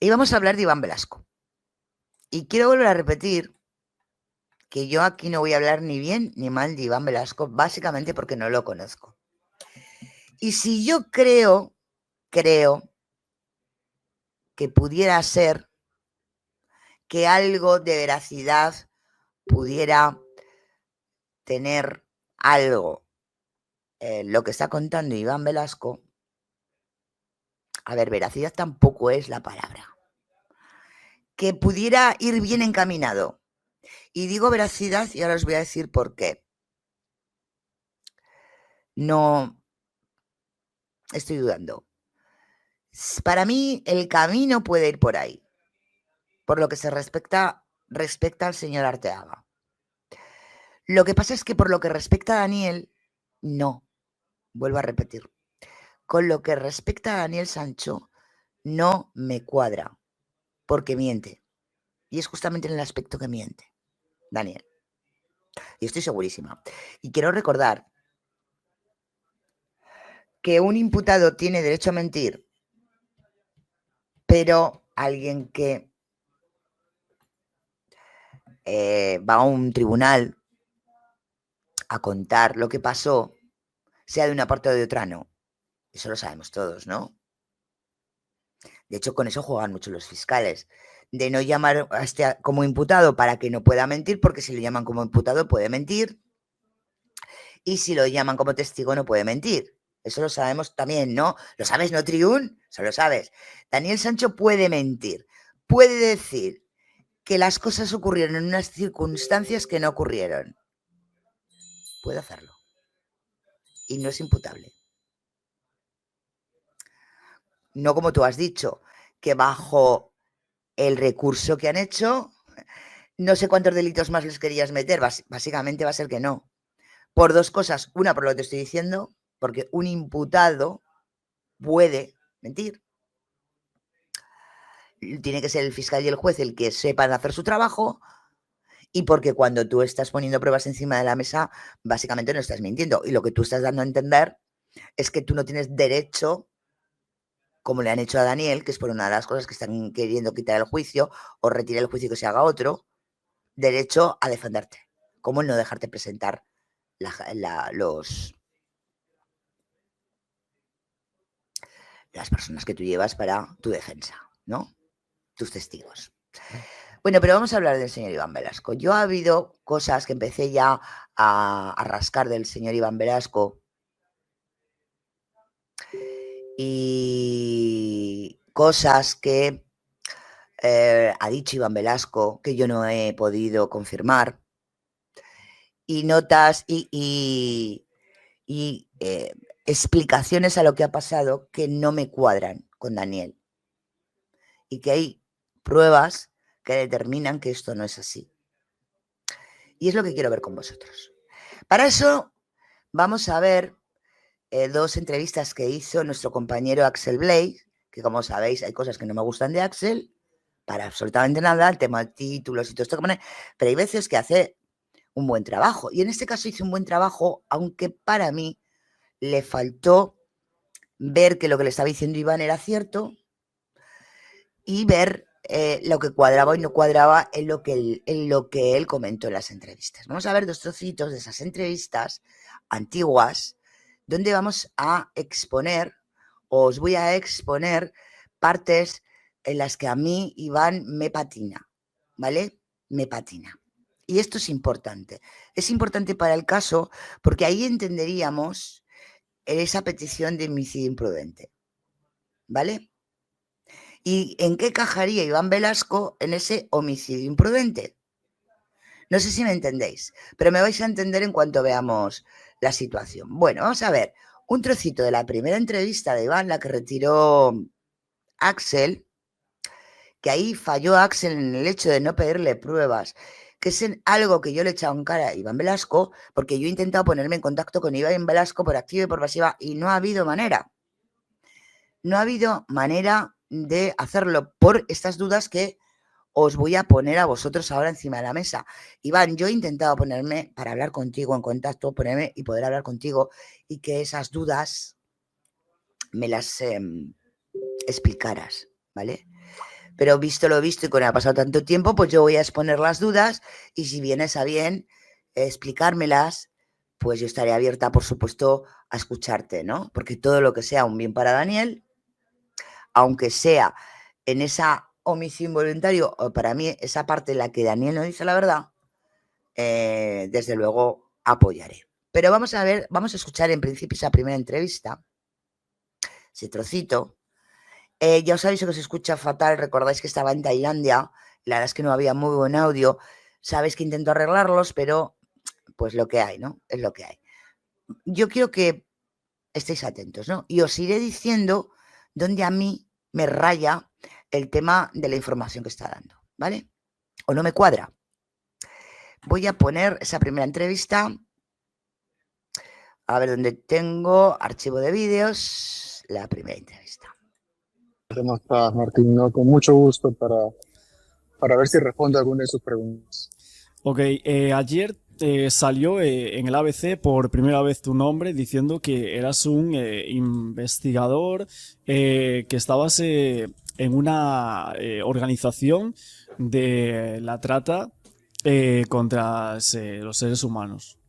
Y vamos a hablar de Iván Velasco. Y quiero volver a repetir que yo aquí no voy a hablar ni bien ni mal de Iván Velasco, básicamente porque no lo conozco. Y si yo creo que pudiera ser que algo de veracidad pudiera tener algo lo que está contando Iván Velasco, a ver, veracidad tampoco es la palabra, que pudiera ir bien encaminado. Y digo veracidad y ahora os voy a decir por qué. No estoy dudando. Para mí el camino puede ir por ahí, por lo que se respecta al señor Arteaga. Lo que pasa es que por lo que respecta a Daniel, no, vuelvo a repetir, con lo que respecta a Daniel Sancho, no me cuadra, porque miente. Y es justamente en el aspecto que miente, Daniel. Y estoy segurísima. Y quiero recordar que un imputado tiene derecho a mentir, pero alguien que va a un tribunal a contar lo que pasó, sea de una parte o de otra, no. Eso lo sabemos todos, ¿no? De hecho, con eso juegan mucho los fiscales, de no llamar a este como imputado para que no pueda mentir, porque si lo llaman como imputado puede mentir, y si lo llaman como testigo no puede mentir. Eso lo sabemos también, ¿no? ¿Lo sabes, no, Triún? Eso lo sabes. Daniel Sancho puede mentir, puede decir que las cosas ocurrieron en unas circunstancias que no ocurrieron. Puede hacerlo. Y no es imputable. No como tú has dicho, que bajo el recurso que han hecho, no sé cuántos delitos más les querías meter, básicamente va a ser que no. Por dos cosas. Una, por lo que te estoy diciendo, porque un imputado puede mentir. Tiene que ser el fiscal y el juez el que sepan hacer su trabajo, y porque cuando tú estás poniendo pruebas encima de la mesa, básicamente no estás mintiendo. Y lo que tú estás dando a entender es que tú no tienes derecho, como le han hecho a Daniel, que es por una de las cosas que están queriendo quitar el juicio o retirar el juicio y que se haga otro, derecho a defenderte. ¿Cómo el no dejarte presentar las personas que tú llevas para tu defensa, ¿no? Tus testigos. Bueno, pero vamos a hablar del señor Iván Velasco. Yo ha habido cosas que empecé ya a rascar del señor Iván Velasco y cosas que ha dicho Iván Velasco que yo no he podido confirmar, y notas y explicaciones a lo que ha pasado que no me cuadran con Daniel, y que hay pruebas que determinan que esto no es así. Y es lo que quiero ver con vosotros. Para eso vamos a ver dos entrevistas que hizo nuestro compañero Axel Blade, que como sabéis hay cosas que no me gustan de Axel, para absolutamente nada, el tema de títulos y todo esto que pone, pero hay veces que hace un buen trabajo. Y en este caso hizo un buen trabajo, aunque para mí le faltó ver que lo que le estaba diciendo Iván era cierto, y ver lo que cuadraba y no cuadraba en lo que él comentó en las entrevistas. Vamos a ver dos trocitos de esas entrevistas antiguas, donde vamos a exponer, os voy a exponer partes en las que a mí Iván me patina, ¿vale? Me patina. Y esto es importante. Es importante para el caso porque ahí entenderíamos esa petición de homicidio imprudente, ¿vale? ¿Y en qué cajaría Iván Velasco en ese homicidio imprudente? No sé si me entendéis, pero me vais a entender en cuanto veamos la situación. Bueno, vamos a ver un trocito de la primera entrevista de Iván, la que retiró Axel, que ahí falló Axel en el hecho de no pedirle pruebas, que es algo que yo le he echado en cara a Iván Velasco, porque yo he intentado ponerme en contacto con Iván Velasco por activa y por pasiva y no ha habido manera. No ha habido manera de hacerlo por estas dudas que os voy a poner a vosotros ahora encima de la mesa. Iván, yo he intentado ponerme para hablar contigo en contacto, ponerme y poder hablar contigo y que esas dudas me las explicaras, ¿vale? Pero visto lo visto y con ha pasado tanto tiempo, pues yo voy a exponer las dudas y si vienes a bien explicármelas, pues yo estaré abierta, por supuesto, a escucharte, ¿no? Porque todo lo que sea un bien para Daniel, aunque sea en esa omisión involuntario, o para mí esa parte en la que Daniel no dice la verdad, desde luego apoyaré. Pero vamos a ver, vamos a escuchar en principio esa primera entrevista, ese trocito. Ya os aviso que se escucha fatal, recordáis que estaba en Tailandia, la verdad es que no había muy buen audio, sabéis que intento arreglarlos, pero pues lo que hay, ¿no? Es lo que hay. Yo quiero que estéis atentos, ¿no? Y os iré diciendo dónde a mí me raya el tema de la información que está dando, ¿vale? O no me cuadra. Voy a poner esa primera entrevista. A ver dónde tengo archivo de vídeos, la primera entrevista. ¿Cómo estás, Martín? No, con mucho gusto para ver si respondo alguna de sus preguntas. Ok, ayer salió en el ABC por primera vez tu nombre diciendo que eras un investigador, que estabas en una organización de la trata contra los seres humanos.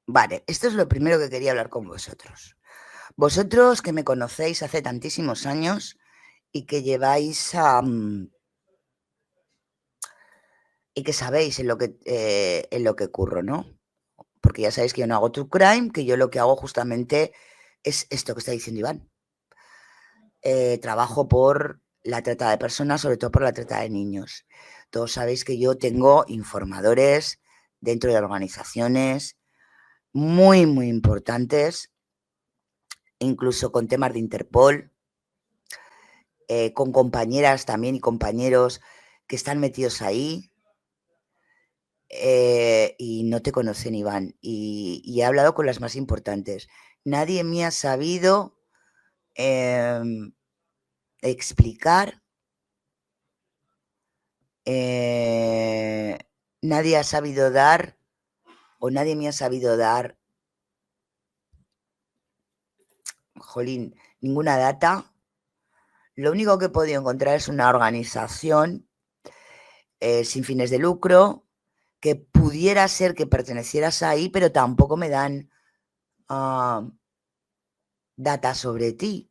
Vale, esto es lo primero que quería hablar con vosotros. Vosotros que me conocéis hace tantísimos años y que lleváis y que sabéis en lo que curro, ¿no? Porque ya sabéis que yo no hago true crime, que yo lo que hago justamente es esto que está diciendo Iván. Trabajo por la trata de personas, sobre todo por la trata de niños. Todos sabéis que yo tengo informadores dentro de organizaciones muy, muy importantes, incluso con temas de Interpol, con compañeras también y compañeros que están metidos ahí. Y no te conocen, Iván. Y he hablado con las más importantes. Nadie me ha sabido explicar, nadie ha sabido dar, o nadie me ha sabido dar, jolín, ninguna data. Lo único que he podido encontrar es una organización sin fines de lucro que pudiera ser que pertenecieras ahí, pero tampoco me dan data sobre ti.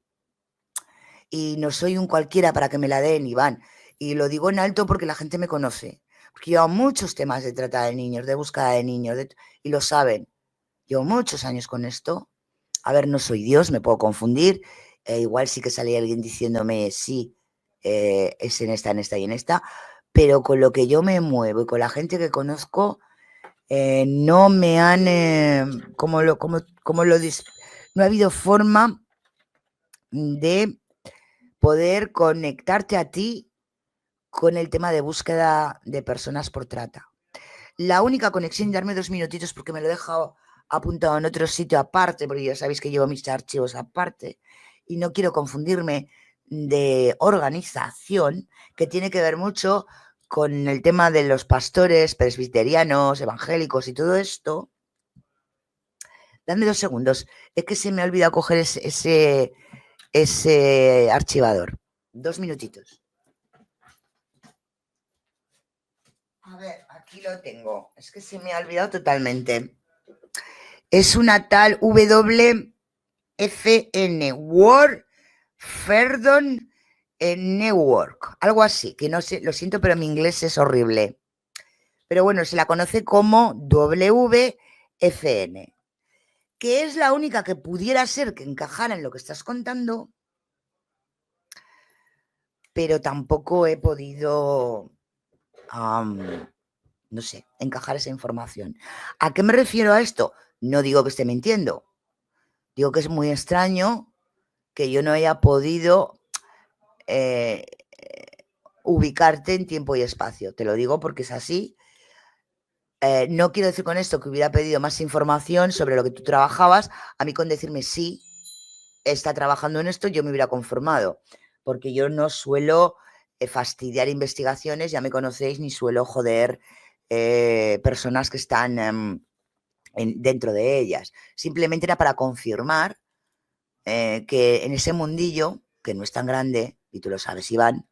Y no soy un cualquiera para que me la den, Iván. Y lo digo en alto porque la gente me conoce. Porque llevo muchos temas de trata de niños, de búsqueda de niños, y lo saben. Llevo muchos años con esto. A ver, no soy Dios, me puedo confundir. Igual sí que salía alguien diciéndome, sí, es en esta y en esta. Pero con lo que yo me muevo y con la gente que conozco, no me han, no ha habido forma de poder conectarte a ti con el tema de búsqueda de personas por trata. La única conexión, darme 2 minutitos porque me lo he dejado apuntado en otro sitio aparte, porque ya sabéis que llevo mis archivos aparte y no quiero confundirme de organización, que tiene que ver mucho con el tema de los pastores presbiterianos, evangélicos y todo esto. Dame 2 segundos, es que se me ha olvidado coger ese archivador. 2 minutitos. A ver, aquí lo tengo. Es que se me ha olvidado totalmente. Es una tal WFN, World Ferdon Network, algo así, que no sé, lo siento, pero mi inglés es horrible. Pero bueno, se la conoce como WFN, que es la única que pudiera ser que encajara en lo que estás contando, pero tampoco he podido, no sé, encajar esa información. ¿A qué me refiero a esto? No digo que esté mintiendo, digo que es muy extraño que yo no haya podido ubicarte en tiempo y espacio. Te lo digo porque es así. No quiero decir con esto que hubiera pedido más información sobre lo que tú trabajabas. A mí con decirme sí, está trabajando en esto, yo me hubiera conformado. Porque yo no suelo fastidiar investigaciones, ya me conocéis, ni suelo joder personas que están dentro de ellas. Simplemente era para confirmar que en ese mundillo, que no es tan grande, y tú lo sabes, Iván,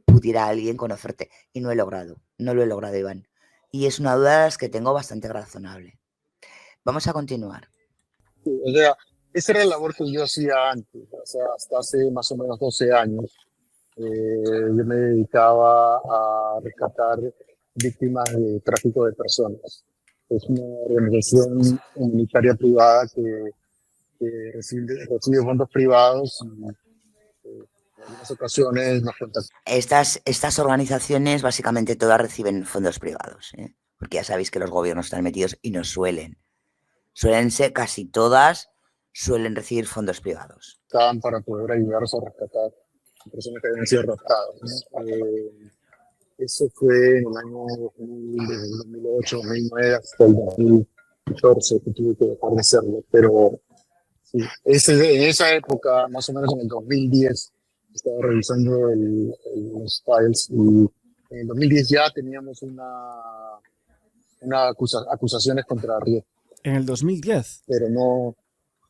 pudiera alguien conocerte. Y no lo he logrado, Iván. Y es una duda de las que tengo bastante razonable. Vamos a continuar. O sea, esa era la labor que yo hacía antes, o sea, hasta hace más o menos 12 años. Yo me dedicaba a rescatar víctimas de tráfico de personas. Es una organización humanitaria privada que recibe fondos privados y en algunas ocasiones nos contactan. Estas organizaciones básicamente todas reciben fondos privados, ¿eh? Porque ya sabéis que los gobiernos están metidos y no suelen ser casi todas, suelen recibir fondos privados. Para poder ayudarnos a rescatar personas que habían sido raptadas, ¿no? Eso fue en el año 2000, desde el 2008, 2009 hasta el 2014 que tuve que dejar de hacerlo. Pero sí, en esa época, más o menos en el 2010, estaba revisando los files y en el 2010 ya teníamos acusaciones contra Riet. En el 2010. Pero no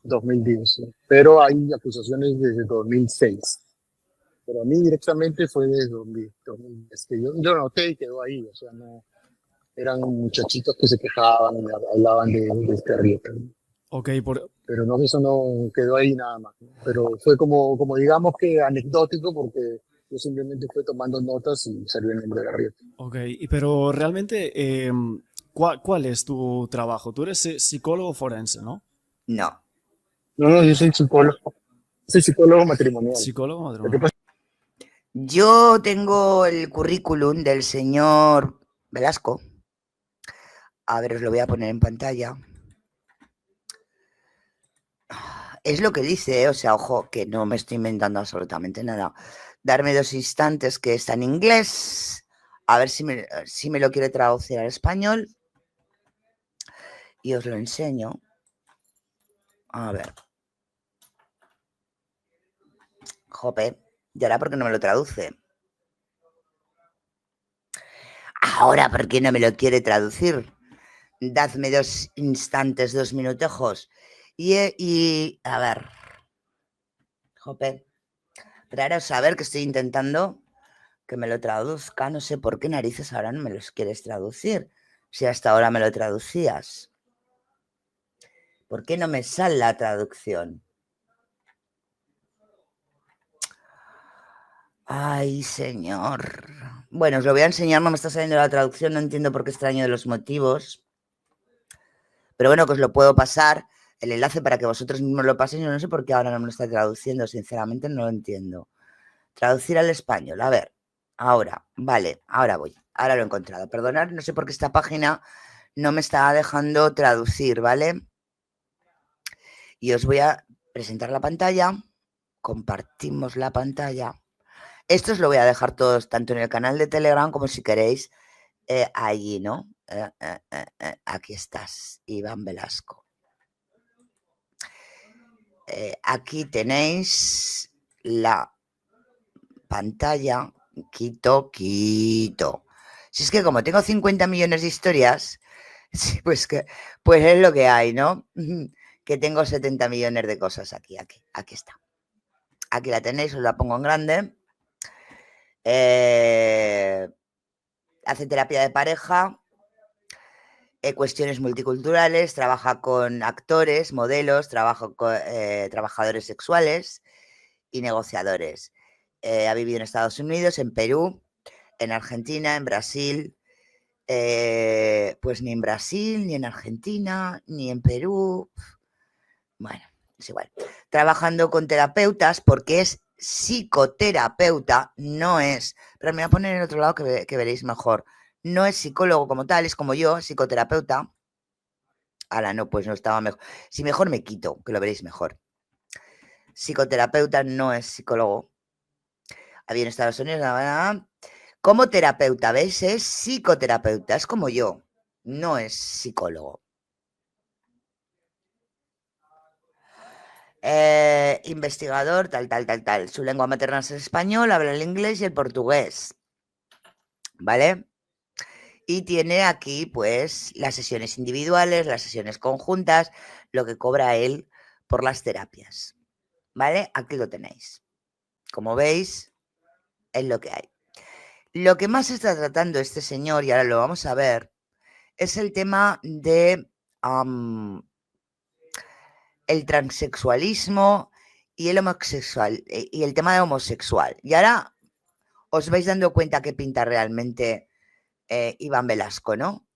2010. ¿Sí? Pero hay acusaciones desde 2006. Pero a mí directamente fue desde 2010. Que yo noté y quedó ahí. O sea, no eran muchachitos que se quejaban y hablaban de este Riet. Ok, Pero no, eso no quedó ahí nada más. ¿No? Pero fue como digamos que anecdótico porque yo simplemente fui tomando notas y salió el nombre de Riet. Ok, pero realmente, ¿cuál es tu trabajo? Tú eres psicólogo forense, ¿no? No. No, yo soy psicólogo. Soy psicólogo matrimonial. Psicólogo Lo que matrimonial. pasa Yo tengo el currículum del señor Velasco. A ver, os lo voy a poner en pantalla. Es lo que dice, o sea, ojo, que no me estoy inventando absolutamente nada. Darme 2 instantes, que está en inglés. A ver si me lo quiere traducir al español. Y os lo enseño. A ver. Jope. ¿Y ahora por qué no me lo traduce? Ahora, ¿por qué no me lo quiere traducir? Dadme 2 instantes, 2 minutejos. Y a ver. Jope. Pero ahora saber que estoy intentando que me lo traduzca. No sé por qué narices ahora no me los quieres traducir. Si hasta ahora me lo traducías. ¿Por qué no me sale la traducción? Ay, señor. Bueno, os lo voy a enseñar, no me está saliendo la traducción, no entiendo por qué extraño de los motivos. Pero bueno, que os lo puedo pasar, el enlace para que vosotros mismos lo paséis. Yo no sé por qué ahora no me lo está traduciendo, sinceramente no lo entiendo. Traducir al español, a ver. Ahora, vale, ahora voy. Ahora lo he encontrado. Perdonad, no sé por qué esta página no me está dejando traducir, ¿vale? Y os voy a presentar la pantalla. Compartimos la pantalla. Esto os lo voy a dejar todos, tanto en el canal de Telegram como si queréis allí, ¿no? Aquí estás, Iván Velasco. Aquí tenéis la pantalla. Quito. Si es que como tengo 50 millones de historias, pues es lo que hay, ¿no? Que tengo 70 millones de cosas aquí está. Aquí la tenéis, os la pongo en grande. Hace terapia de pareja, cuestiones multiculturales, trabaja con actores, modelos, trabaja con trabajadores sexuales y negociadores. Ha vivido en Estados Unidos, en Perú, en Argentina, en Brasil. Pues ni en Brasil, ni en Argentina, ni en Perú. Bueno, es igual. Trabajando con terapeutas, porque es psicoterapeuta, no es, pero me voy a poner en otro lado que veréis mejor. No es psicólogo como tal, es como yo, psicoterapeuta. Ahora no, pues no estaba mejor. Si mejor me quito, que lo veréis mejor. Psicoterapeuta no es psicólogo. Había en Estados Unidos, como terapeuta, ¿veis? Es psicoterapeuta, es como yo, no es psicólogo. Investigador, tal. Su lengua materna es el español, habla el inglés y el portugués. ¿Vale? Y tiene aquí, pues, las sesiones individuales, las sesiones conjuntas, lo que cobra él por las terapias. ¿Vale? Aquí lo tenéis. como veis, es lo que hay. Lo que más está tratando este señor, y ahora lo vamos a ver, es el tema de el transexualismo y el homosexual, y el tema de homosexual. Y ahora os vais dando cuenta qué pinta realmente Iván Velasco, ¿no?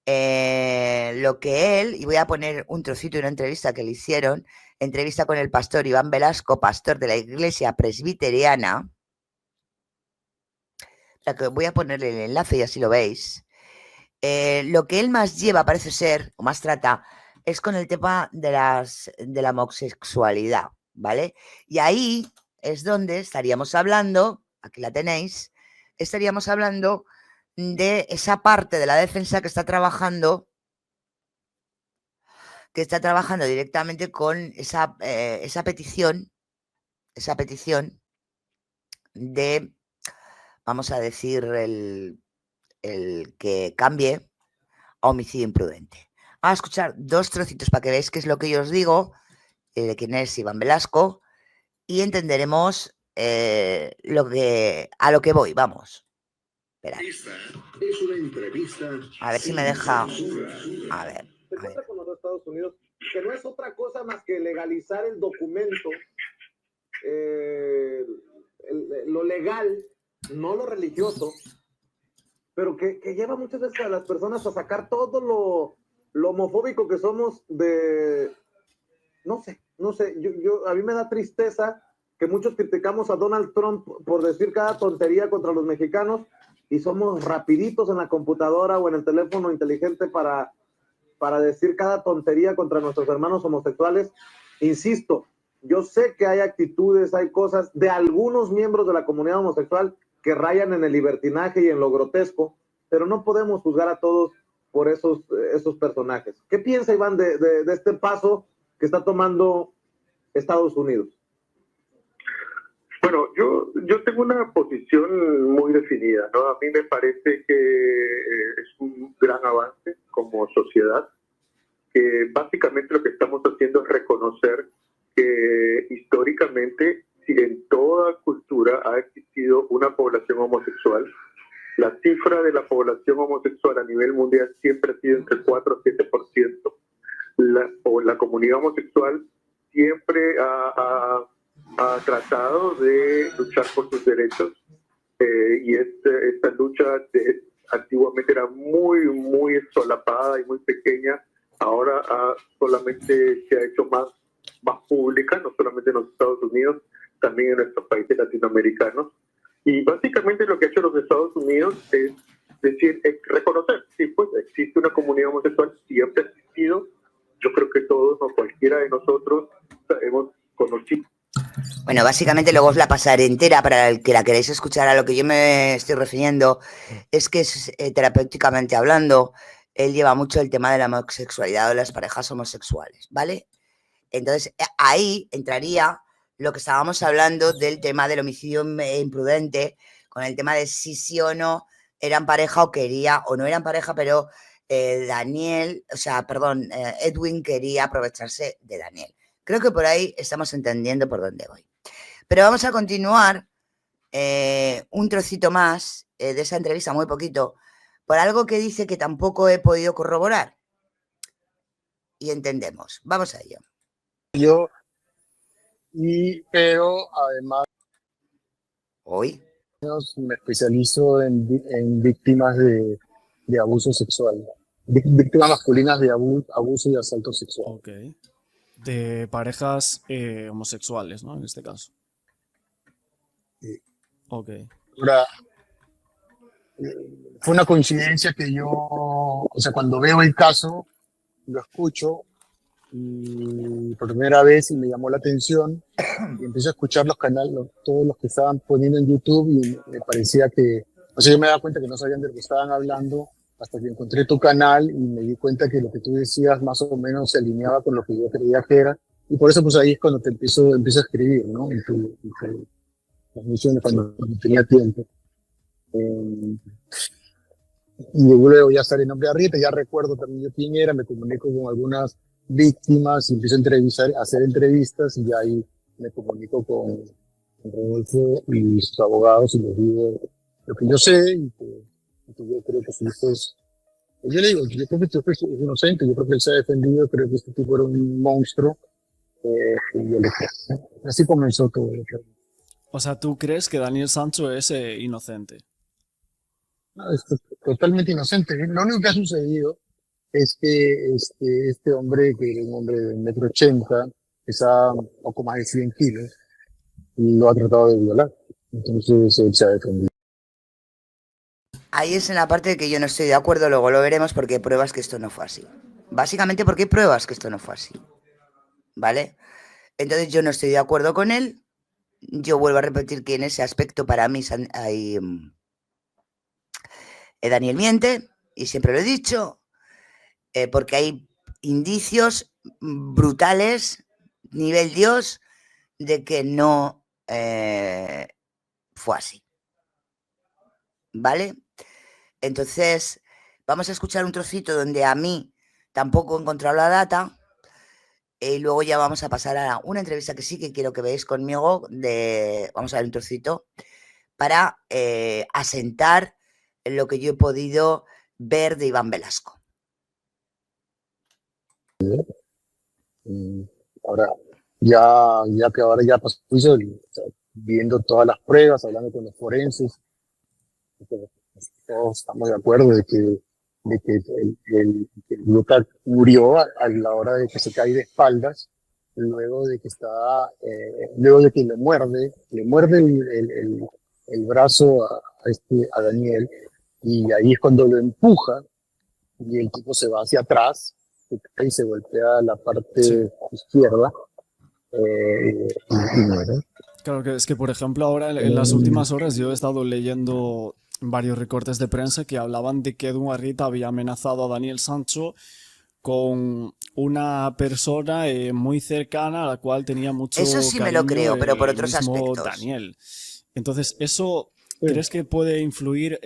Lo que él, y voy a poner un trocito de una entrevista que le hicieron, entrevista con el pastor Iván Velasco, pastor de la iglesia presbiteriana, la que voy a ponerle el enlace y así lo veis. Lo que él más lleva, parece ser, o más trata, es con el tema de la homosexualidad, ¿vale? Y ahí es donde estaríamos hablando, aquí la tenéis, estaríamos hablando de esa parte de la defensa que está trabajando directamente con esa petición de, vamos a decir, el que cambie a homicidio imprudente. Vamos a escuchar 2 trocitos para que veáis qué es lo que yo os digo, de quién es Iván Velasco, y entenderemos a lo que voy, vamos. Esperad. Es una entrevista. A ver si me deja. A ver. Se encuentra con los Estados Unidos, que no es otra cosa más que legalizar el documento, lo legal, no lo religioso, pero que lleva muchas veces a las personas a sacar todo lo homofóbico que somos de... No sé, a mí me da tristeza que muchos criticamos a Donald Trump por decir cada tontería contra los mexicanos y somos rapiditos en la computadora o en el teléfono inteligente para decir cada tontería contra nuestros hermanos homosexuales. Insisto, yo sé que hay actitudes, hay cosas de algunos miembros de la comunidad homosexual que rayan en el libertinaje y en lo grotesco, pero no podemos juzgar a todos por esos personajes. ¿Qué piensa Iván de este paso que está tomando Estados Unidos? Bueno, yo tengo una posición muy definida, ¿no? A mí me parece que es un gran avance como sociedad, que básicamente lo que estamos haciendo es reconocer que históricamente, si en toda cultura ha existido una población homosexual, la cifra de la población homosexual a nivel mundial siempre ha sido entre el 4 y 7%. La comunidad homosexual siempre ha tratado de luchar por sus derechos, y esta lucha antiguamente era muy solapada y muy pequeña. Ahora solamente se ha hecho más pública, no solamente en los Estados Unidos, también en nuestros países latinoamericanos. Y básicamente lo que ha hecho los Estados Unidos es decir, reconocer, sí, pues existe una comunidad homosexual, siempre ha existido. Yo creo que todos o cualquiera de nosotros hemos conocido. Bueno, básicamente luego os la pasaré entera para el que la queréis escuchar. A lo que yo me estoy refiriendo es que terapéuticamente hablando, él lleva mucho el tema de la homosexualidad o de las parejas homosexuales, ¿vale? Entonces ahí entraría lo que estábamos hablando del tema del homicidio imprudente, con el tema de si sí o no eran pareja o quería, o no eran pareja, pero Edwin quería aprovecharse de Daniel. Creo que por ahí estamos entendiendo por dónde voy. Pero vamos a continuar un trocito más de esa entrevista, muy poquito, por algo que dice que tampoco he podido corroborar. Y entendemos. Vamos a ello. Pero además Hoy me especializo en víctimas de abuso sexual, víctimas masculinas de abuso y asalto sexual. Ok. De parejas homosexuales, ¿no? En este caso. Sí. Ok. Ahora, fue una coincidencia que cuando veo el caso, lo escucho y por primera vez y me llamó la atención y empecé a escuchar los canales, todos los que estaban poniendo en YouTube y me parecía que, yo me daba cuenta que no sabían de lo que estaban hablando hasta que encontré tu canal y me di cuenta que lo que tú decías más o menos se alineaba con lo que yo creía que era, y por eso pues ahí es cuando te empiezo a escribir, ¿no? En tu transmisiones cuando tenía tiempo. Y luego ya sale el nombre de Arrieta, ya recuerdo también yo quién era, me comunico con algunas víctimas y empiezo a hacer entrevistas y ya ahí me comunico con Rodolfo y sus abogados y les digo lo que yo sé y que yo creo que su hijo es. Yo le digo, yo creo que este es inocente, yo creo que él se ha defendido, creo que este tipo era un monstruo y yo le creo. Así comenzó todo. O sea, ¿tú crees que Daniel Sancho es inocente? No, es totalmente inocente. Lo único que ha sucedido es que este hombre, que era un hombre de 1,80 m, pesa poco más de 100 kilos, lo ha tratado de violar. Entonces él se ha defendido. Ahí es en la parte de que yo no estoy de acuerdo, luego lo veremos porque hay pruebas que esto no fue así. Básicamente porque hay pruebas que esto no fue así. ¿Vale? Entonces yo no estoy de acuerdo con él. Yo vuelvo a repetir que en ese aspecto para mí hay, Daniel miente, y siempre lo he dicho, porque hay indicios brutales, nivel Dios, de que no fue así. ¿Vale? Entonces, vamos a escuchar un trocito donde a mí tampoco he encontrado la data y luego ya vamos a pasar a una entrevista que sí que quiero que veáis conmigo. Vamos a ver un trocito para asentar lo que yo he podido ver de Iván Velasco. Ahora, ya que ahora ya pasó el juicio, viendo todas las pruebas, hablando con los forenses, todos estamos de acuerdo de que que Luca murió a la hora de que se cae de espaldas, luego de que le muerde el brazo a Daniel, y ahí es cuando lo empuja y el tipo se va hacia atrás y se golpea la parte Sí. izquierda y muere. Claro que es que, por ejemplo, ahora en las últimas horas yo he estado leyendo varios recortes de prensa que hablaban de que Edu Arrieta había amenazado a Daniel Sancho con una persona muy cercana a la cual tenía mucho Eso sí me lo cariño creo, pero por el otros mismo aspectos. Daniel. Entonces, ¿eso Sí. crees que puede influir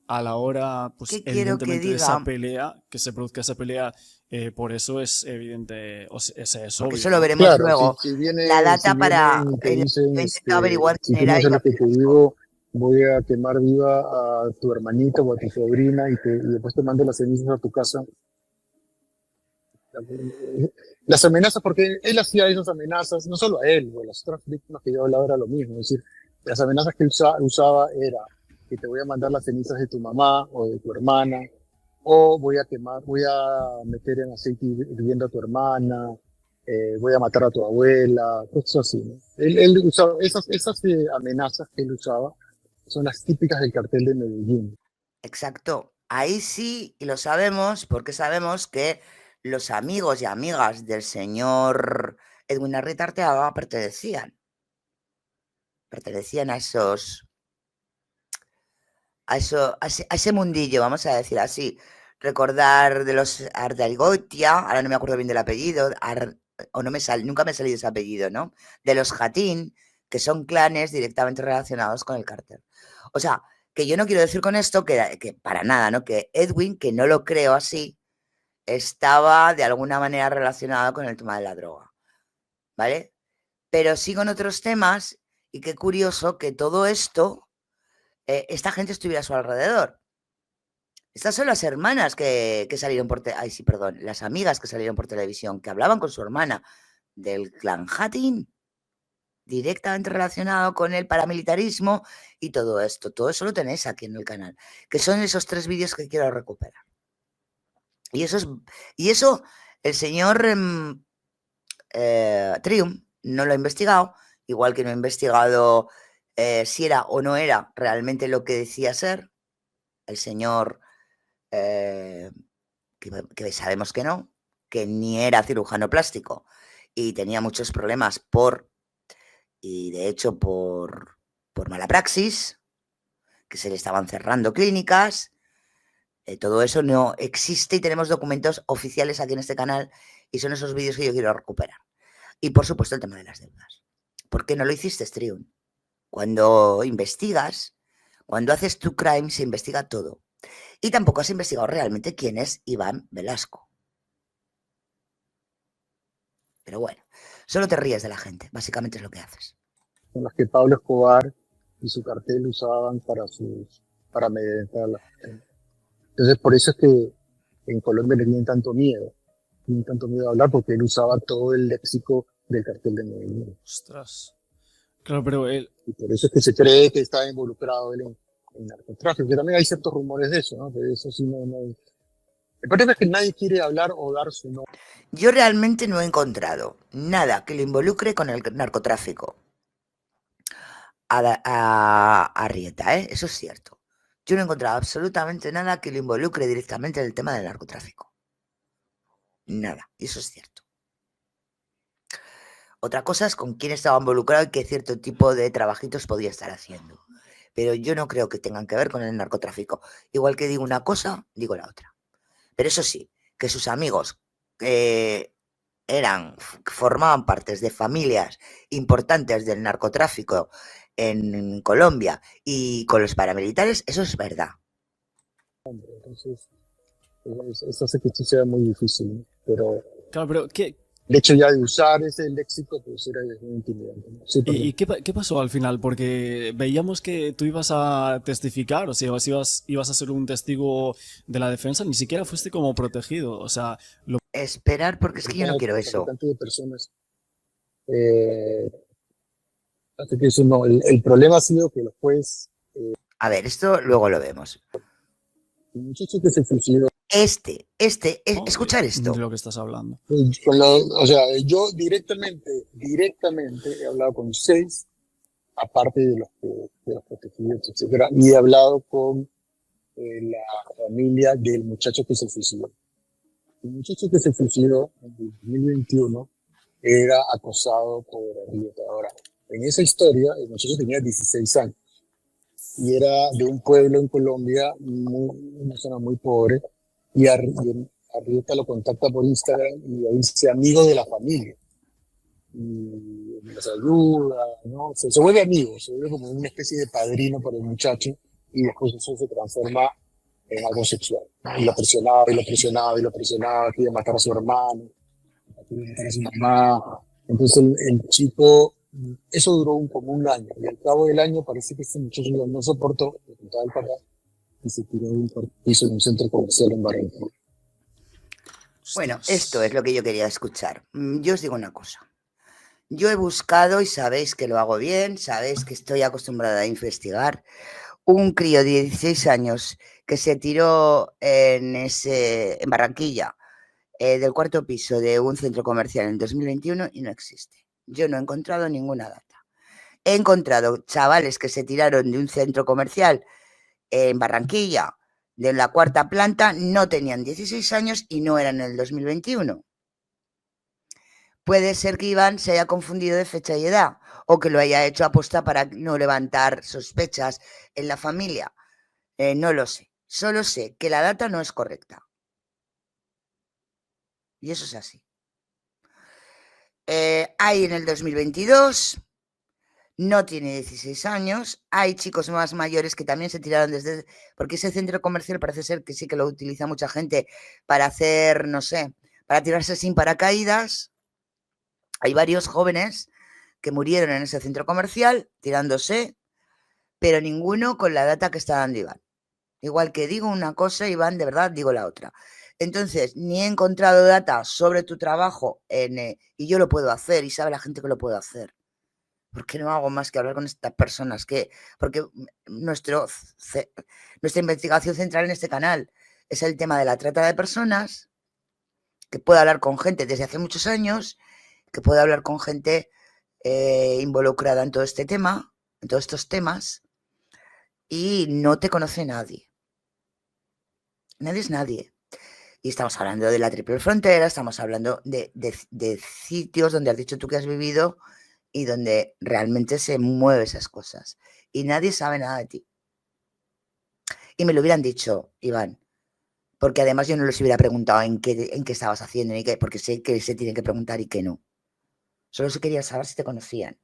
a la hora, pues ¿Qué quiero que evidentemente, de esa diga? pelea, que se produzca esa pelea? Por eso es evidente, es Porque obvio, eso lo ¿no? veremos Claro, luego. si La data para... vienen y te Yo dicen, he intentado averiguar si quién tú era no haces Iván lo que te Velasco. digo, voy a quemar viva a tu hermanita o a tu sobrina y después te mando las cenizas a tu casa. Las amenazas, porque él hacía esas amenazas, no solo a él, o a las otras víctimas que yo hablaba era lo mismo. Es decir, las amenazas que él usaba era que te voy a mandar las cenizas de tu mamá o de tu hermana, o voy a meter en aceite hirviendo a tu hermana, voy a matar a tu abuela, cosas así, ¿no? Él usaba esas amenazas que él usaba, son las típicas del cartel de Medellín. Exacto. Ahí sí, y lo sabemos porque sabemos que los amigos y amigas del señor Edwin Arrieta Arteaga pertenecían a ese mundillo, vamos a decir así. Recordar de los Ardalgoitia, ahora no me acuerdo bien del apellido, nunca me ha salido ese apellido, ¿no? De los Jatín, que son clanes directamente relacionados con el cártel. O sea, que yo no quiero decir con esto que para nada, ¿no? Que Edwin, que no lo creo así, estaba de alguna manera relacionado con el tema de la droga, ¿vale? Pero sí con otros temas, y qué curioso que todo esto, esta gente estuviera a su alrededor. Estas son las hermanas que salieron ay, sí, perdón, las amigas que salieron por televisión, que hablaban con su hermana del clan Hattin, directamente relacionado con el paramilitarismo y todo esto. Todo eso lo tenéis aquí en el canal, que son esos 3 vídeos que quiero recuperar. Y eso el señor Trium no lo ha investigado, igual que no ha investigado si era o no era realmente lo que decía ser el señor, que sabemos que no, que ni era cirujano plástico y tenía muchos problemas y de hecho por mala praxis, que se le estaban cerrando clínicas. Todo eso no existe y tenemos documentos oficiales aquí en este canal y son esos vídeos que yo quiero recuperar. Y por supuesto el tema de las deudas. ¿Por qué no lo hiciste, Trium? Cuando investigas, cuando haces true crime, se investiga todo. Y tampoco has investigado realmente quién es Iván Velasco. Pero bueno, solo te ríes de la gente, básicamente es lo que haces. con las que Pablo Escobar y su cartel usaban para amedrentar a la gente. Entonces, por eso es que en Colombia le tienen tanto miedo a hablar, porque él usaba todo el léxico del cartel de Medellín. Ostras. Claro, pero él, Y por eso es que se cree que estaba involucrado él en narcotráfico, que también hay ciertos rumores de eso, ¿no? De eso sí no. El problema es que nadie quiere hablar o dar su nombre. Yo realmente no he encontrado nada que lo involucre con el narcotráfico a Rieta, ¿eh? Eso es cierto. Yo no he encontrado absolutamente nada que lo involucre directamente en el tema del narcotráfico. Nada, y eso es cierto. Otra cosa es con quién estaba involucrado y qué cierto tipo de trabajitos podía estar haciendo. Pero yo no creo que tengan que ver con el narcotráfico. Igual que digo una cosa, digo la otra. Pero eso sí, que sus amigos formaban partes de familias importantes del narcotráfico en Colombia y con los paramilitares, eso es verdad. Entonces, eso hace que esto sea muy difícil, ¿no? Pero claro, pero el hecho ya de usar ese léxico, pues era muy intimidante, ¿no? Sí, ¿y qué pasó al final? Porque veíamos que tú ibas a testificar, o sea, ibas a ser un testigo de la defensa, ni siquiera fuiste como protegido, o sea, Esperar, porque es que yo no quiero eso. de personas. Así que eso no, el problema ha sido que los jueces, A ver, esto luego lo vemos. el muchacho que se suicidó, Escuchar esto. de lo que estás hablando. o sea, yo directamente he hablado con 6, aparte de los protegidos, etcétera, y he hablado con la familia del muchacho que se suicidó. El muchacho que se suicidó en 2021 era acosado por Arrieta. Ahora, en esa historia, el muchacho tenía 16 años y era de un pueblo en Colombia, una zona muy pobre, y Arrieta lo contacta por Instagram y ahí se amigo de la familia. Y les ayuda, ¿no? Se vuelve amigo, se vuelve como una especie de padrino para el muchacho y después eso se transforma en algo sexual. Y lo presionaba, quería matar a su hermano, quería matar a su mamá. Entonces el chico, eso duró como un año, y al cabo del año parece que este muchacho no soportó, le contaba el papá, y se tiró de un piso en un centro comercial en Barranquilla. Bueno, esto es lo que yo quería escuchar. Yo os digo una cosa. Yo he buscado, y sabéis que lo hago bien, sabéis que estoy acostumbrada a investigar, un crío de 16 años que se tiró en Barranquilla, del 4º piso de un centro comercial en 2021 y no existe. Yo no he encontrado ninguna data. He encontrado chavales que se tiraron de un centro comercial en Barranquilla, de la 4ª planta, no tenían 16 años y no eran en el 2021. Puede ser que Iván se haya confundido de fecha y edad o que lo haya hecho aposta para no levantar sospechas en la familia. No lo sé. Solo sé que la data no es correcta. Y eso es así. Hay en el 2022, no tiene 16 años, hay chicos más mayores que también se tiraron porque ese centro comercial parece ser que sí que lo utiliza mucha gente para hacer, no sé, para tirarse sin paracaídas. Hay varios jóvenes que murieron en ese centro comercial tirándose, pero ninguno con la data que está dando Iván. Igual que digo una cosa, Iván, de verdad digo la otra. Entonces, ni he encontrado data sobre tu trabajo y yo lo puedo hacer y sabe la gente que lo puedo hacer. ¿Por qué no hago más que hablar con estas personas? Porque nuestra investigación central en este canal es el tema de la trata de personas, que puedo hablar con gente desde hace muchos años, que puedo hablar con gente involucrada en todo este tema, en todos estos temas, y no te conoce nadie. Nadie es nadie. Y estamos hablando de la triple frontera, estamos hablando de sitios donde has dicho tú que has vivido y donde realmente se mueven esas cosas. Y nadie sabe nada de ti. Y me lo hubieran dicho, Iván, porque además yo no les hubiera preguntado en qué estabas haciendo, ni qué, porque sé que se tienen que preguntar y que no. Solo se quería saber si te conocían.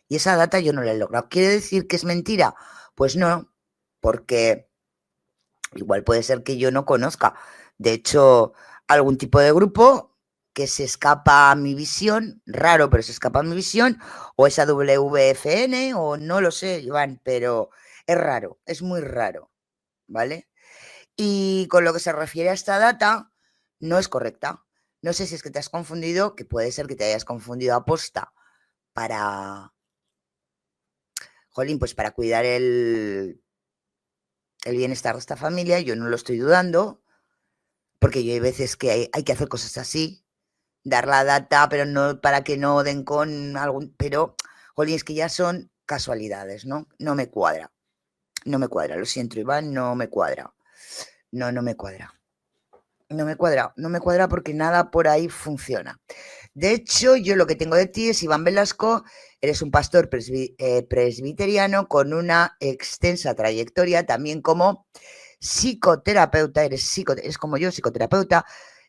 Y esa data yo no la he logrado. ¿Quiere decir que es mentira? Pues no, porque igual puede ser que yo no conozca. De hecho, algún tipo de grupo que se escapa a mi visión, raro, pero se escapa a mi visión, o esa WFN, o no lo sé, Iván, pero es raro, es muy raro, ¿vale? Y con lo que se refiere a esta data, no es correcta. No sé si es que te has confundido, que puede ser que te hayas confundido aposta para, jolín, pues para cuidar el bienestar de esta familia, yo no lo estoy dudando, porque yo hay veces que hay que hacer cosas así, dar la data, pero no para que no den con algún, pero, jolín, es que ya son casualidades, ¿no? No me cuadra, lo siento, Iván, no me cuadra, no me cuadra. No me cuadra porque nada por ahí funciona. De hecho, yo lo que tengo de ti es, Iván Velasco, eres un pastor presbiteriano con una extensa trayectoria también como psicoterapeuta, eres como yo, psicoterapeuta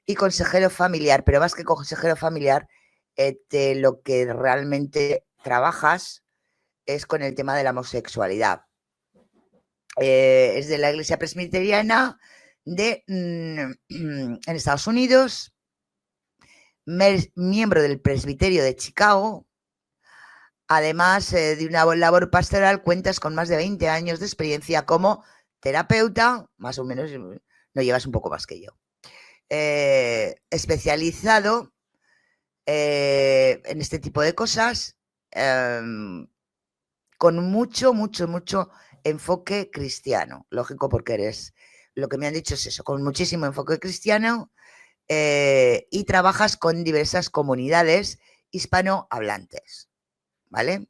y consejero familiar, pero más que consejero familiar, lo que realmente trabajas es con el tema de la homosexualidad. Es de la Iglesia Presbiteriana en Estados Unidos, miembro del Presbiterio de Chicago. Además de una labor pastoral, cuentas con más de 20 años de experiencia como terapeuta, más o menos, no llevas un poco más que yo, especializado en este tipo de cosas, con mucho enfoque cristiano, lógico, porque lo que me han dicho es eso, con muchísimo enfoque cristiano, y trabajas con diversas comunidades hispanohablantes, ¿vale?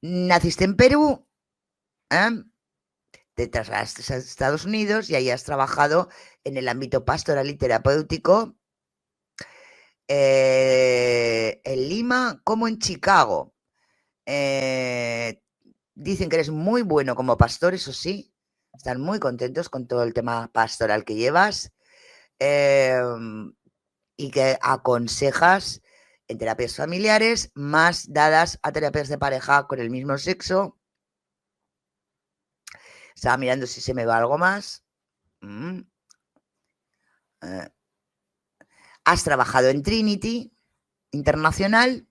Naciste en Perú, te trasladaste a Estados Unidos y ahí has trabajado en el ámbito pastoral y terapéutico, en Lima como en Chicago. Dicen que eres muy bueno como pastor, eso sí, están muy contentos con todo el tema pastoral que llevas, y que aconsejas en terapias familiares más dadas a terapias de pareja con el mismo sexo. Estaba mirando si se me va algo más. Has trabajado en Trinity Internacional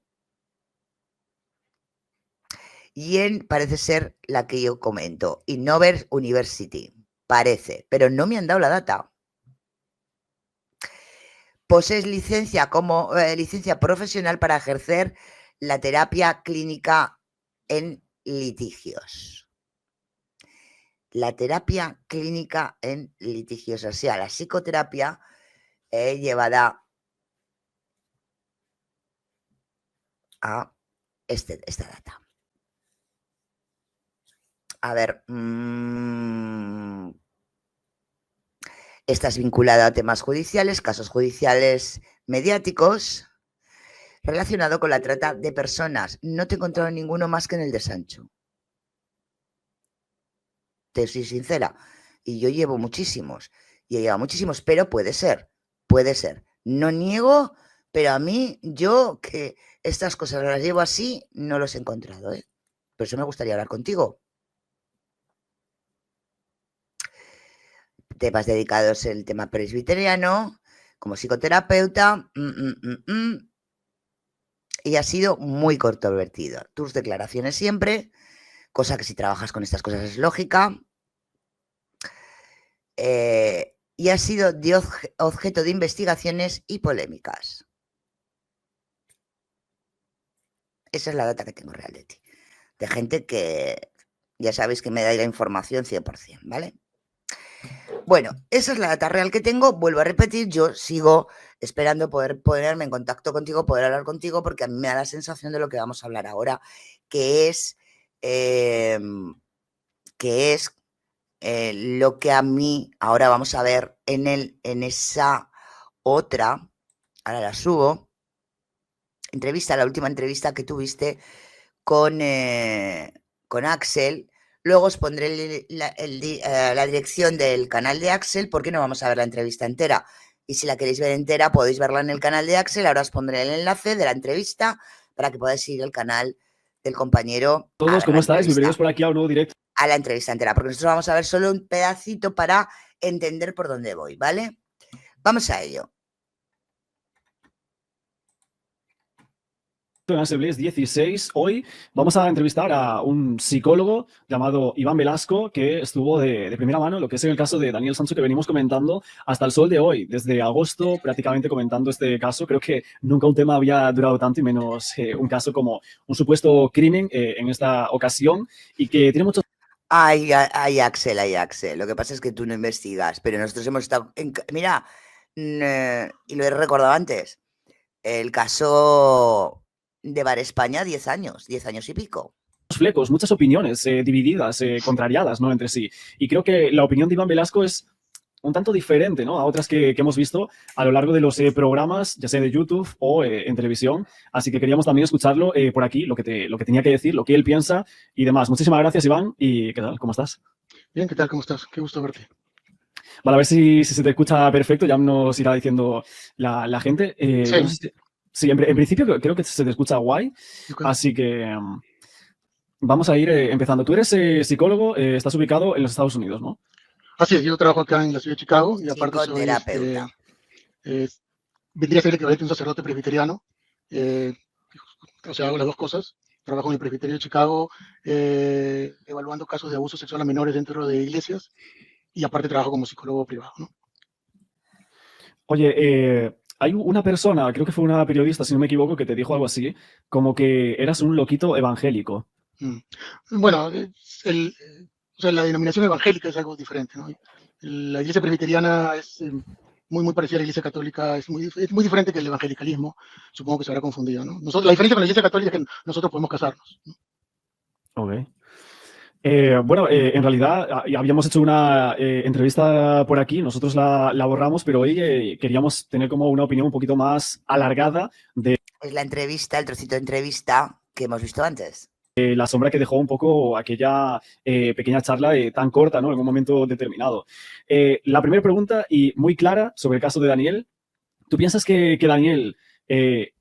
y parece ser la que yo comento, Innover University, parece, pero no me han dado la data. Posees licencia licencia profesional para ejercer la terapia clínica en litigios. La terapia clínica en litigios, o sea, la psicoterapia llevada a esta data. A ver, estás vinculada a temas judiciales, casos judiciales mediáticos, relacionado con la trata de personas. No te he encontrado ninguno más que en el de Sancho. Te soy sincera. Y yo llevo muchísimos. Pero puede ser. No niego, pero a mí, yo que estas cosas las llevo así, no los he encontrado, ¿eh? Por eso me gustaría hablar contigo. Temas dedicados al tema presbiteriano, como psicoterapeuta, y ha sido muy controvertido. Tus declaraciones siempre, cosa que si trabajas con estas cosas es lógica, y ha sido de objeto de investigaciones y polémicas. Esa es la data que tengo real de ti. De gente que ya sabéis que me da la información 100%, ¿vale? Bueno, esa es la data real que tengo. Vuelvo a repetir, yo sigo esperando poder ponerme en contacto contigo, poder hablar contigo, porque a mí me da la sensación de lo que vamos a hablar ahora, que es lo que a mí, ahora vamos a ver en esa otra, ahora la subo, entrevista, la última entrevista que tuviste con Axel. Luego os pondré la dirección del canal de Axel, porque no vamos a ver la entrevista entera. Y si la queréis ver entera, podéis verla en el canal de Axel. Ahora os pondré el enlace de la entrevista para que podáis seguir el canal del compañero. Todos, ¿cómo estáis? Bienvenidos por aquí a un nuevo directo. A la entrevista entera, porque nosotros vamos a ver solo un pedacito para entender por dónde voy, ¿vale? Vamos a ello. en Asebles 16. Hoy vamos a entrevistar a un psicólogo llamado Iván Velasco, que estuvo de primera mano en lo que es el caso de Daniel Sancho, que venimos comentando hasta el sol de hoy, desde agosto prácticamente comentando este caso. Creo que nunca un tema había durado tanto y menos un caso como un supuesto crimen en esta ocasión, y que tiene muchos... Ay, Axel, ay, Axel. Lo que pasa es que tú no investigas, pero nosotros hemos estado... Mira, y lo he recordado antes, el caso de Bar España, 10 años y pico. flecos, muchas opiniones divididas, contrariadas, ¿no?, entre sí. Y creo que la opinión de Iván Velasco es un tanto diferente, ¿no?, a otras que hemos visto a lo largo de los programas, ya sea de YouTube o en televisión. Así que queríamos también escucharlo por aquí, lo que tenía que decir, lo que él piensa y demás. Muchísimas gracias, Iván. ¿Y qué tal? ¿Cómo estás? Bien, ¿qué tal? ¿Cómo estás? Qué gusto verte. Vale, a ver si se te escucha perfecto, ya nos irá diciendo la gente. Sí. No sé sí, en principio creo que se te escucha guay, Okay. así que vamos a ir empezando. Tú eres psicólogo, estás ubicado en los Estados Unidos, ¿no? Así es, yo trabajo acá en la ciudad de Chicago y aparte soy, Psicoterapeuta. vendría a ser el equivalente a un sacerdote presbiteriano. O sea, hago las dos cosas. Trabajo en el presbiterio de Chicago evaluando casos de abuso sexual a menores dentro de iglesias y aparte trabajo como psicólogo privado, ¿no? Oye, hay una persona, creo que fue una periodista, si no me equivoco, que te dijo algo así, como que eras un loquito evangélico. Bueno, o sea, la denominación evangélica es algo diferente, ¿no? La iglesia presbiteriana es muy parecida a la iglesia católica, es muy diferente que el evangelicalismo. Supongo que se habrá confundido, ¿no? La diferencia con la iglesia católica es que nosotros podemos casarnos, ¿no? Ok. Bueno, en realidad habíamos hecho una entrevista por aquí, nosotros la borramos, pero hoy queríamos tener como una opinión un poquito más alargada de Es la entrevista, el trocito de entrevista que hemos visto antes. la sombra que dejó un poco aquella pequeña charla tan corta, ¿no?, en un momento determinado. La primera pregunta, y muy clara, sobre el caso de Daniel. ¿Tú piensas que Daniel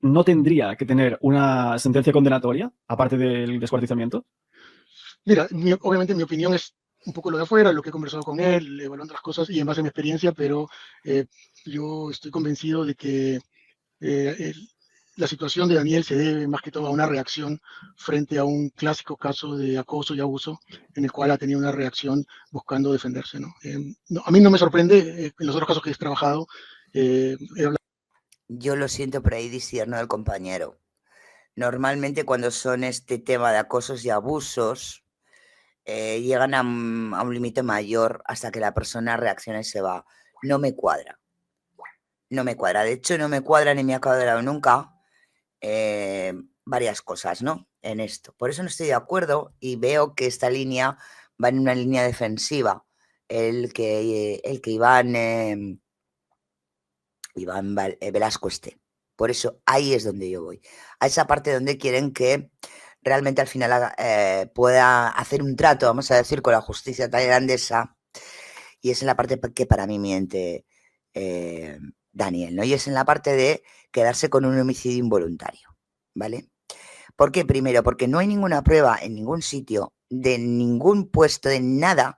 no tendría que tener una sentencia condenatoria, aparte del descuartizamiento? Mira, obviamente mi opinión es un poco lo de afuera, lo que he conversado con él, evaluando las cosas y en base a mi experiencia, pero yo estoy convencido de que la situación de Daniel se debe más que todo a una reacción frente a un clásico caso de acoso y abuso en el cual ha tenido una reacción buscando defenderse, ¿no? A mí no me sorprende, en los otros casos que he trabajado, he hablado. Yo lo siento, pero ahí discierno del compañero. Normalmente cuando son este tema de acosos y abusos, llegan a un límite mayor hasta que la persona reacciona y se va. No me cuadra. No me cuadra. De hecho, no me cuadra ni me ha cuadrado nunca varias cosas, ¿no?, en esto. Por eso no estoy de acuerdo y veo que esta línea va en una línea defensiva. El que Iván Velasco esté. Por eso ahí es donde yo voy. A esa parte donde quieren que realmente al final pueda hacer un trato, vamos a decir, con la justicia tailandesa, y es en la parte que para mí miente Daniel, ¿no? Y es en la parte de quedarse con un homicidio involuntario, ¿vale? ¿Por qué? Primero, porque no hay ninguna prueba en ningún sitio, de ningún puesto, de nada,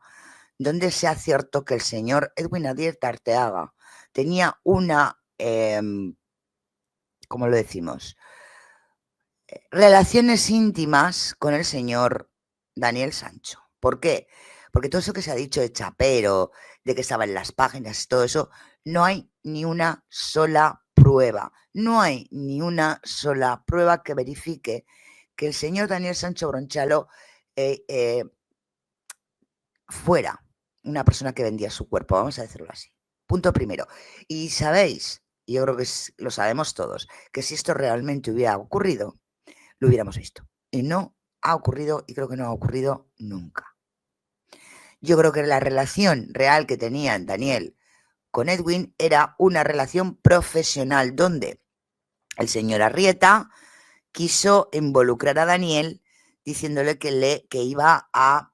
donde sea cierto que el señor Edwin Adier Arteaga tenía una, ¿cómo lo decimos?, relaciones íntimas con el señor Daniel Sancho. ¿Por qué? Porque todo eso que se ha dicho de chapero, de que estaba en las páginas, todo eso, no hay ni una sola prueba. No hay ni una sola prueba que verifique que el señor Daniel Sancho Bronchalo fuera una persona que vendía su cuerpo, vamos a decirlo así. Punto primero. Y sabéis, y yo creo que lo sabemos todos, que si esto realmente hubiera ocurrido, lo hubiéramos visto. Y no ha ocurrido, y creo que no ha ocurrido nunca. Yo creo que la relación real que tenían Daniel con Edwin era una relación profesional, donde el señor Arrieta quiso involucrar a Daniel diciéndole que iba a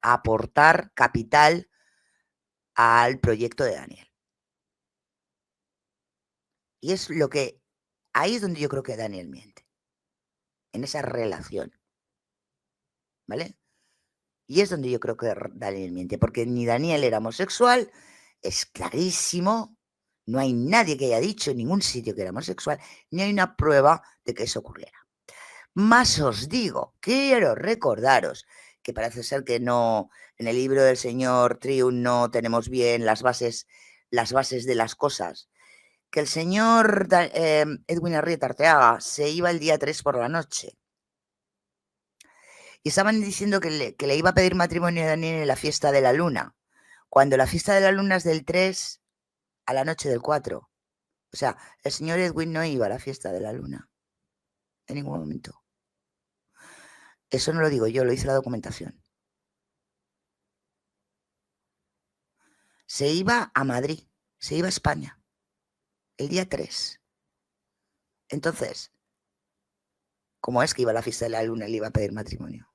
aportar capital al proyecto de Daniel. Y es lo que, ahí es donde yo creo que Daniel miente, en esa relación, ¿vale? Y es donde yo creo que Daniel miente, porque ni Daniel era homosexual, es clarísimo, no hay nadie que haya dicho en ningún sitio que era homosexual, ni hay una prueba de que eso ocurriera. Más os digo, quiero recordaros que parece ser que no, en el libro del señor Triun no tenemos bien las bases de las cosas, que el señor Edwin Arrieta Arteaga se iba el día 3 por la noche. Y estaban diciendo que le iba a pedir matrimonio a Daniel en la fiesta de la luna, cuando la fiesta de la luna es del 3 a la noche del 4. O sea, el señor Edwin no iba a la fiesta de la luna en ningún momento. Eso no lo digo yo, lo dice la documentación. Se iba a Madrid, se iba a España, el día 3. Entonces, ¿cómo es que iba a la fiesta de la luna y le iba a pedir matrimonio?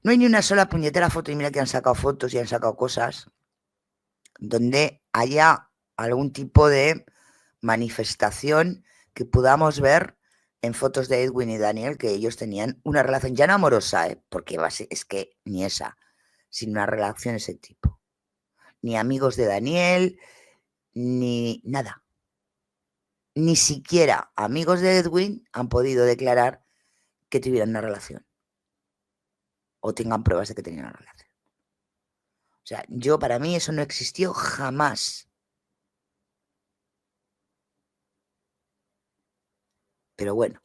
No hay ni una sola puñetera foto, y mira que han sacado fotos y han sacado cosas, donde haya algún tipo de manifestación que podamos ver en fotos de Edwin y Daniel, que ellos tenían una relación ya no amorosa, porque es que ni esa, sino una relación de ese tipo. Ni amigos de Daniel, ni nada. Ni siquiera amigos de Edwin han podido declarar que tuvieran una relación o tengan pruebas de que tenían una relación. O sea, para mí eso no existió jamás. Pero bueno,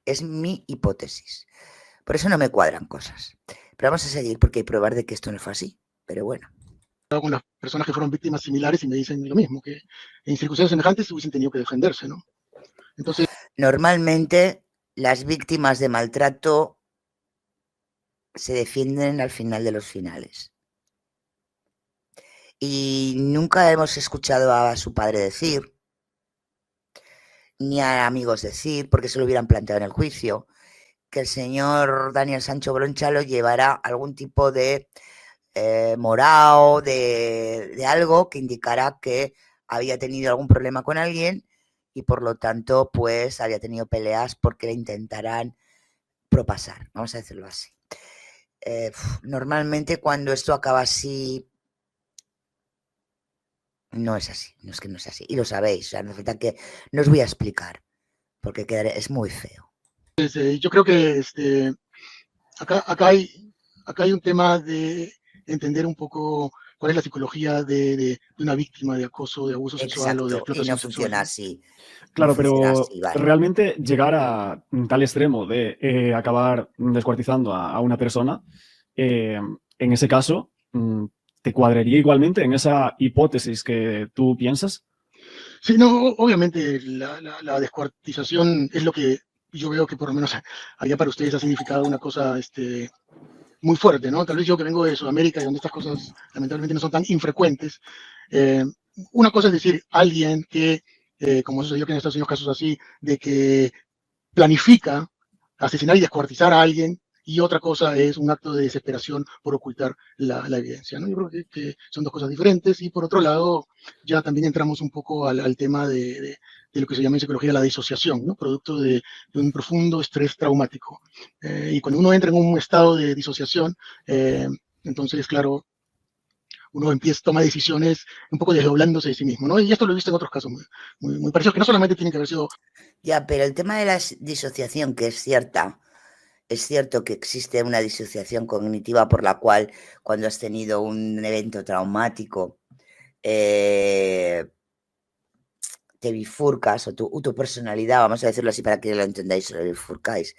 es mi hipótesis. Por eso no me cuadran cosas. Pero vamos a seguir porque hay pruebas de que esto no fue así. Pero bueno. Con las personas que fueron víctimas similares y me dicen lo mismo, que en circunstancias semejantes hubiesen tenido que defenderse, ¿no? Entonces, normalmente las víctimas de maltrato se defienden al final de los finales. Y nunca hemos escuchado a su padre decir, ni a amigos decir, porque se lo hubieran planteado en el juicio, que el señor Daniel Sancho Bronchalo llevara algún tipo de morao, de algo que indicara que había tenido algún problema con alguien y por lo tanto pues había tenido peleas porque le intentaran propasar, vamos a decirlo así. Normalmente cuando esto acaba así, no es así, no es que no es así, y lo sabéis, o sea, no hace falta que no os voy a explicar, porque es muy feo. yo creo que acá hay un tema de entender un poco cuál es la psicología de una víctima de acoso, de abuso sexual o de Exacto, y no explotación sexual, funciona ¿no? así. Claro, No funciona pero así, vale. realmente llegar a tal extremo de acabar descuartizando a una persona, en ese caso, ¿te cuadraría igualmente en esa hipótesis que tú piensas? Sí, no, obviamente la descuartización es lo que yo veo que por lo menos allá para ustedes ha significado una cosa muy fuerte, ¿no? Tal vez yo que vengo de Sudamérica y donde estas cosas lamentablemente no son tan infrecuentes, una cosa es decir, alguien que, como sucedió que en Estados Unidos casos así, de que planifica asesinar y descuartizar a alguien, y otra cosa es un acto de desesperación por ocultar la evidencia, ¿no? Yo creo que son dos cosas diferentes, y por otro lado, ya también entramos un poco al tema de lo que se llama en psicología la disociación, ¿no? Producto de un profundo estrés traumático. Y cuando uno entra en un estado de disociación, entonces, claro, uno toma decisiones un poco desdoblándose de sí mismo, ¿no? Y esto lo he visto en otros casos muy parecidos, que no solamente tienen que haber sido... Ya, pero el tema de la disociación, que es cierto que existe una disociación cognitiva por la cual cuando has tenido un evento traumático te bifurcas, o tu personalidad, vamos a decirlo así para que lo entendáis, lo bifurcáis.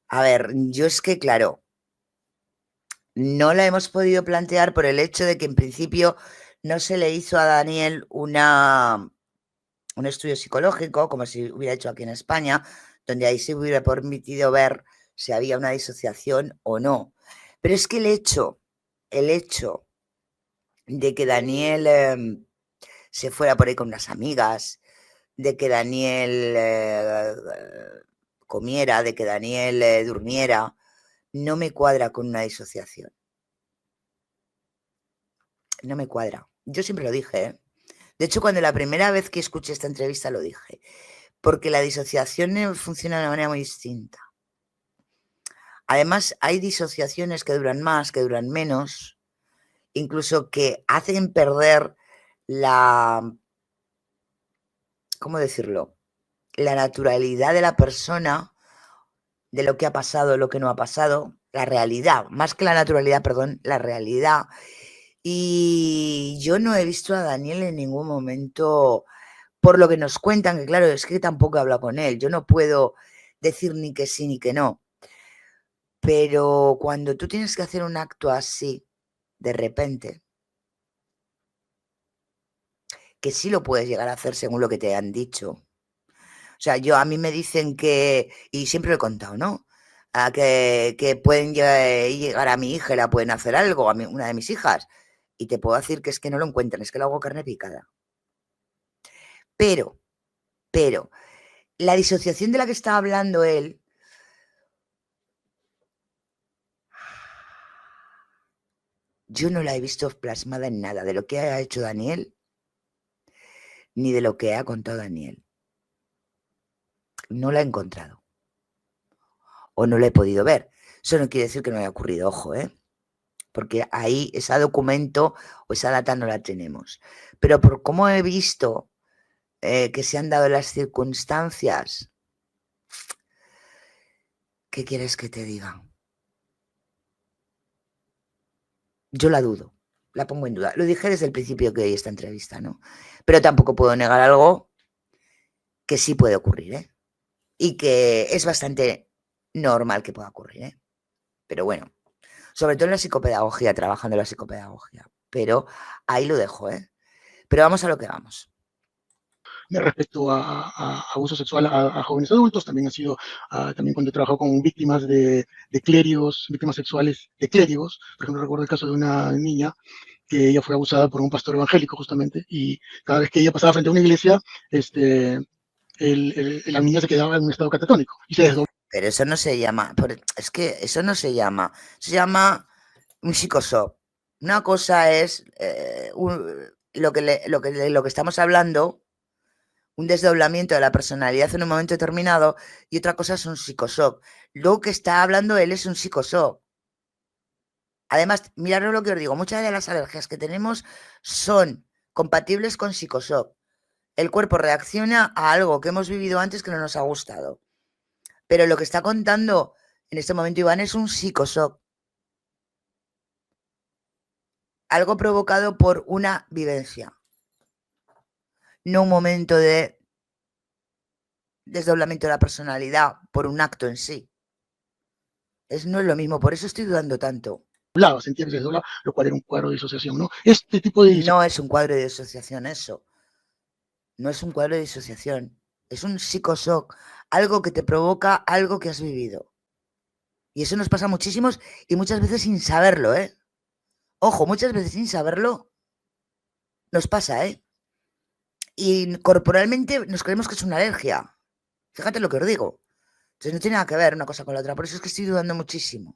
A ver, yo es que, claro, no la hemos podido plantear por el hecho de que en principio no se le hizo a Daniel un estudio psicológico, como si hubiera hecho aquí en España, donde ahí se hubiera permitido ver si había una disociación o no. Pero es que el hecho de que Daniel se fuera por ahí con unas amigas, de que Daniel comiera, de que Daniel durmiera, no me cuadra con una disociación. No me cuadra. Yo siempre lo dije, ¿eh? De hecho, cuando la primera vez que escuché esta entrevista lo dije, porque la disociación funciona de una manera muy distinta. Además, hay disociaciones que duran más, que duran menos, incluso que hacen perder ¿cómo decirlo? la naturalidad de la persona, de lo que ha pasado, lo que no ha pasado, la realidad, más que la naturalidad, perdón, la realidad. Y yo no he visto a Daniel en ningún momento, por lo que nos cuentan, que claro, es que tampoco he hablado con él, yo no puedo decir ni que sí ni que no. Pero cuando tú tienes que hacer un acto así, de repente, que sí lo puedes llegar a hacer según lo que te han dicho. O sea, a mí me dicen que, y siempre lo he contado, ¿no? Que pueden llegar a mi hija y la pueden hacer algo, una de mis hijas, y te puedo decir que es que no lo encuentran, es que lo hago carne picada. Pero, la disociación de la que está hablando él, yo no la he visto plasmada en nada de lo que ha hecho Daniel, ni de lo que ha contado Daniel. No la he encontrado. O no la he podido ver. Eso no quiere decir que no haya ocurrido, ojo, porque ahí ese documento o esa data no la tenemos. Pero por cómo he visto que se han dado las circunstancias, ¿qué quieres que te diga? Yo la dudo, la pongo en duda. Lo dije desde el principio que hoy esta entrevista, ¿no? Pero tampoco puedo negar algo que sí puede ocurrir, y que es bastante normal que pueda ocurrir, Pero bueno, sobre todo en la psicopedagogía, trabajando en la psicopedagogía. Pero ahí lo dejo, Pero vamos a lo que vamos. Respecto a abuso sexual a jóvenes adultos, también ha sido, también cuando he trabajado con víctimas de clérigos, víctimas sexuales de clérigos. Por ejemplo, recuerdo el caso de una niña que ella fue abusada por un pastor evangélico justamente, y cada vez que ella pasaba frente a una iglesia, la niña se quedaba en un estado catatónico y se desdoblaba. Pero eso no se llama, es que eso no se llama un psicoshock. Una cosa es lo que estamos hablando, un desdoblamiento de la personalidad en un momento determinado, y otra cosa es un psicoshock. Lo que está hablando él es un psicoshock. Además, mirad lo que os digo, muchas de las alergias que tenemos son compatibles con psicoshock. El cuerpo reacciona a algo que hemos vivido antes que no nos ha gustado. Pero lo que está contando en este momento Iván es un psicoshock. Algo provocado por una vivencia. No un momento de desdoblamiento de la personalidad por un acto en sí. No es lo mismo, por eso estoy dudando tanto. Sentía que se desdoblaba, lo cual era un cuadro de disociación, ¿no? Este tipo de... No es un cuadro de disociación eso. No es un cuadro de disociación. Es un psicoshock. Algo que te provoca algo que has vivido. Y eso nos pasa muchísimos y muchas veces sin saberlo, Ojo, muchas veces sin saberlo nos pasa, Y corporalmente nos creemos que es una alergia. Fíjate lo que os digo. Entonces no tiene nada que ver una cosa con la otra. Por eso es que estoy dudando muchísimo.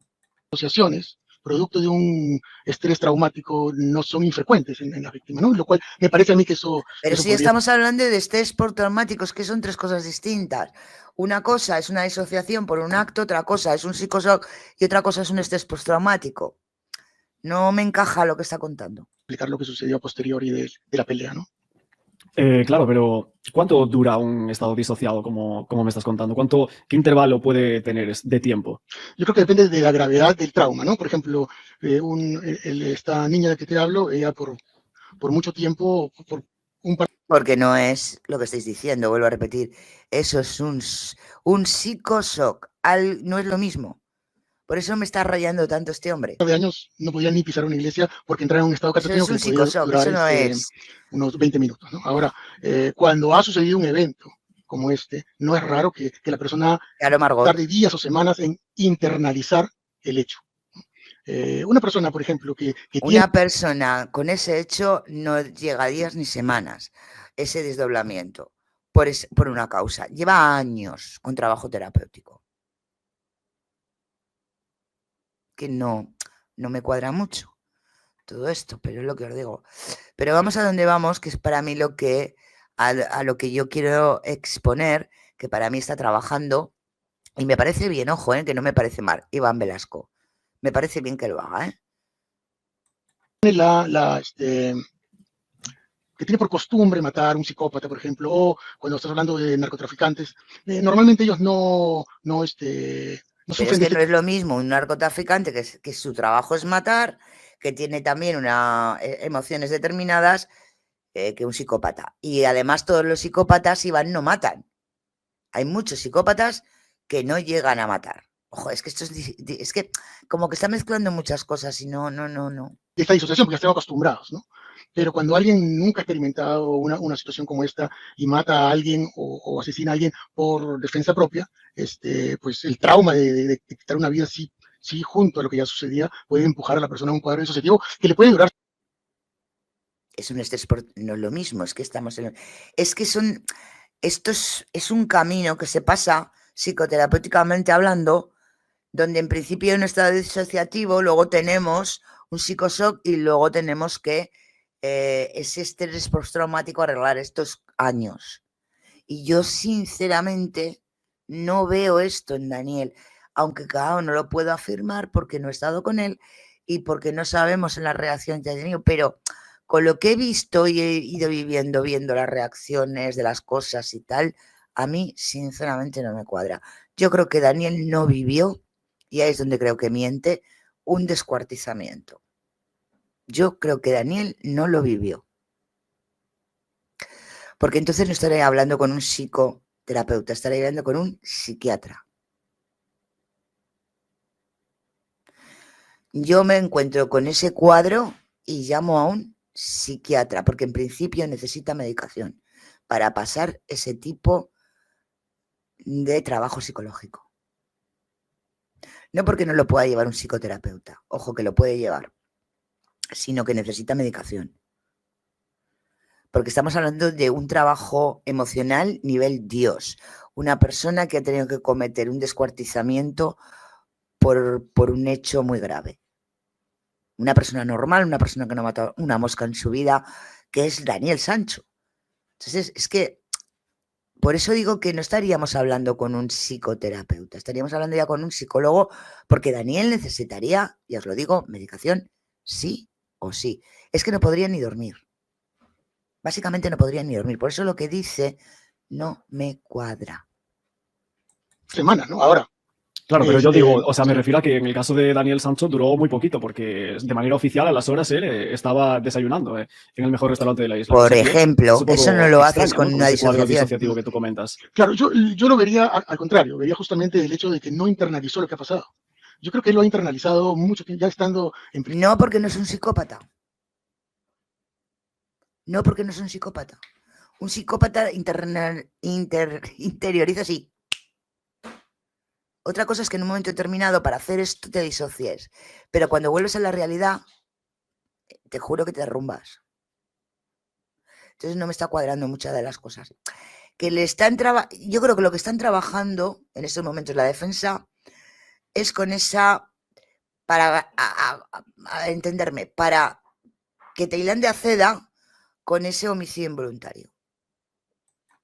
Asociaciones, producto de un estrés traumático, no son infrecuentes en la víctima, ¿no? Lo cual me parece a mí que eso... Pero eso si estamos hablando de estrés postraumáticos, que son tres cosas distintas. Una cosa es una disociación por un acto, otra cosa es un psicoshock y otra cosa es un estrés postraumático. No me encaja lo que está contando. Explicar lo que sucedió a posteriori de la pelea, ¿no? Claro, pero ¿cuánto dura un estado disociado, como me estás contando? ¿Qué intervalo puede tener de tiempo? Yo creo que depende de la gravedad del trauma, ¿no? Por ejemplo, esta niña de que te hablo, ella por mucho tiempo, Porque no es lo que estáis diciendo, vuelvo a repetir. Eso es un psicoshock. No es lo mismo. Por eso me está rayando tanto este hombre. De años no podía ni pisar una iglesia porque entraba en un estado catatónico que podía durar unos 20 minutos, ¿no? Ahora, cuando ha sucedido un evento como este, no es raro que la persona tarde días o semanas en internalizar el hecho. Una persona, por ejemplo, Una persona con ese hecho no llega a días ni semanas, ese desdoblamiento, por una causa. Lleva años con trabajo terapéutico. Que no me cuadra mucho todo esto, pero es lo que os digo. Pero vamos a donde vamos, que es para mí a lo que yo quiero exponer, que para mí está trabajando, y me parece bien, ojo, que no me parece mal, Iván Velasco. Me parece bien que lo haga, que tiene por costumbre matar, un psicópata, por ejemplo, o cuando estás hablando de narcotraficantes, normalmente ellos no Pero sufren es de que no este. es lo mismo un narcotraficante que su trabajo es matar, que tiene también emociones determinadas, que un psicópata. Y además todos los psicópatas Iván no matan. Hay muchos psicópatas que no llegan a matar. Ojo, es que esto es que como que está mezclando muchas cosas y no. Esta disociación, porque ya estamos acostumbrados, ¿no? Pero cuando alguien nunca ha experimentado una situación como esta y mata a alguien o asesina a alguien por defensa propia, pues el trauma de quitar una vida así, sí, junto a lo que ya sucedía, puede empujar a la persona a un cuadro disociativo que le puede durar. Es un estrés no es lo mismo, es que estamos en... Es que esto es un camino que se pasa psicoterapéuticamente hablando, donde en principio hay un estado disociativo, luego tenemos un psicoshock y luego tenemos que ese estrés postraumático arreglar estos años. Y yo sinceramente no veo esto en Daniel, aunque claro, no lo puedo afirmar porque no he estado con él y porque no sabemos en la reacción que ha tenido, pero con lo que he visto y he ido viendo las reacciones de las cosas y tal, a mí sinceramente no me cuadra. Yo creo que Daniel no vivió, y ahí es donde creo que miente, un descuartizamiento. Yo creo que Daniel no lo vivió. Porque entonces no estaré hablando con un psicoterapeuta, estaré hablando con un psiquiatra. Yo me encuentro con ese cuadro y llamo a un psiquiatra, porque en principio necesita medicación para pasar ese tipo de trabajo psicológico. No porque no lo pueda llevar un psicoterapeuta, ojo que lo puede llevar, sino que necesita medicación. Porque estamos hablando de un trabajo emocional nivel Dios. Una persona que ha tenido que cometer un descuartizamiento por un hecho muy grave. Una persona normal, una persona que no ha matado una mosca en su vida, que es Daniel Sancho. Entonces, es que por eso digo que no estaríamos hablando con un psicoterapeuta, estaríamos hablando ya con un psicólogo, porque Daniel necesitaría, ya os lo digo, medicación sí o sí. Es que no podría ni dormir. Básicamente no podría ni dormir. Por eso lo que dice no me cuadra. Semanas, ¿no? Ahora. Claro, pero yo digo, o sea, me Sí. refiero a que en el caso de Daniel Sancho duró muy poquito, porque de manera oficial a las horas él estaba desayunando en el mejor restaurante de la isla. O Por sea que es ejemplo, un eso no poco lo haces extraño, ¿no? con Con una ese cuadro disociación. disociativo que tú comentas. Claro, yo lo vería al contrario, vería justamente el hecho de que no internalizó lo que ha pasado. Yo creo que él lo ha internalizado mucho, ya estando en prisión. No porque no es un psicópata. No porque no es un psicópata. Un psicópata interioriza así. Otra cosa es que en un momento determinado para hacer esto te disocies. Pero cuando vuelves a la realidad, te juro que te derrumbas. Entonces no me está cuadrando muchas de las cosas. Yo creo que lo que están trabajando en estos momentos la defensa es con esa, para entenderme, para que Tailandia acceda con ese homicidio involuntario.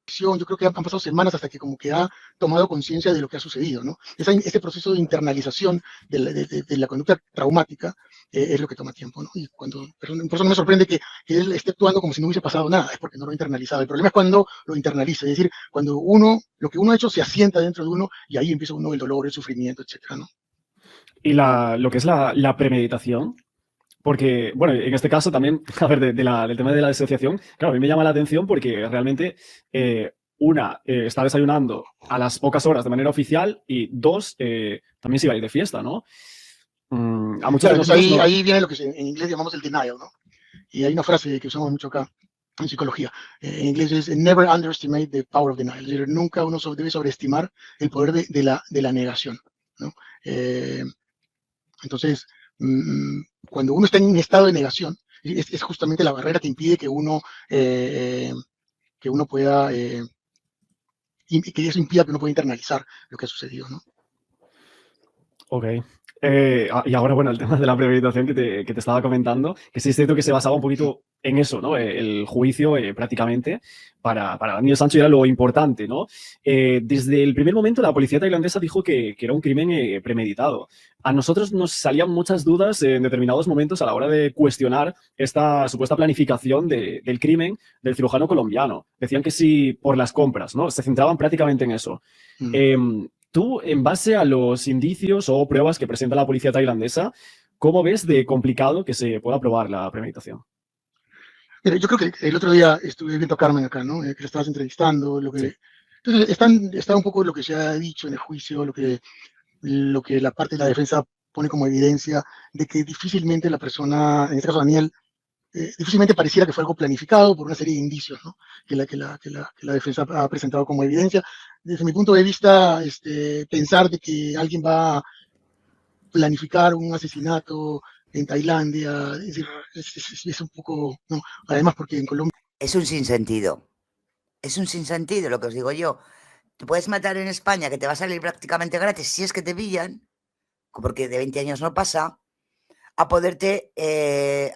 Yo creo que han pasado semanas hasta que como que ha tomado conciencia de lo que ha sucedido, ¿no? Ese proceso de internalización de la conducta traumática es lo que toma tiempo, ¿no? Y por eso no me sorprende que él esté actuando como si no hubiese pasado nada, es porque no lo ha internalizado. El problema es cuando lo internaliza, es decir, cuando lo que uno ha hecho se asienta dentro de uno y ahí empieza uno el dolor, el sufrimiento, etcétera, ¿no? Y lo que es la premeditación, porque, bueno, en este caso también, a ver, del tema de la disociación, claro, a mí me llama la atención porque realmente está desayunando a las pocas horas de manera oficial y dos, también se iba a ir de fiesta, ¿no? A muchos Claro, de entonces nosotros no. ahí viene lo que en inglés llamamos el denial, ¿no? Y hay una frase que usamos mucho acá en psicología. En inglés es never underestimate the power of denial. Es decir, nunca uno debe sobreestimar el poder de la negación, ¿no? Entonces, cuando uno está en un estado de negación, es justamente la barrera que impide que uno pueda, que eso impida que uno pueda internalizar lo que ha sucedido, ¿no? Ok. Y ahora, bueno, el tema de la premeditación que te estaba comentando, que sí es cierto que se basaba un poquito en eso, ¿no? El juicio, prácticamente, para Daniel Sancho era lo importante, ¿no? Desde el primer momento, la policía tailandesa dijo que era un crimen premeditado. A nosotros nos salían muchas dudas en determinados momentos a la hora de cuestionar esta supuesta planificación del crimen del cirujano colombiano. Decían que sí por las compras, ¿no? Se centraban prácticamente en eso. Tú, en base a los indicios o pruebas que presenta la policía tailandesa, ¿cómo ves de complicado que se pueda probar la premeditación? Mira, yo creo que el otro día estuve viendo a Carmen acá, ¿no? Que la estabas entrevistando, Sí. Entonces, está un poco lo que se ha dicho en el juicio, lo que la parte de la defensa pone como evidencia de que difícilmente la persona, en este caso Daniel, difícilmente pareciera que fue algo planificado por una serie de indicios, ¿no? Que la defensa ha presentado como evidencia. Desde mi punto de vista, pensar de que alguien va a planificar un asesinato en Tailandia, es decir, es un poco, ¿no? Además porque en Colombia Es un sinsentido. Es un sinsentido lo que os digo yo. Te puedes matar en España, que te va a salir prácticamente gratis si es que te pillan, porque de 20 años no pasa, a poderte,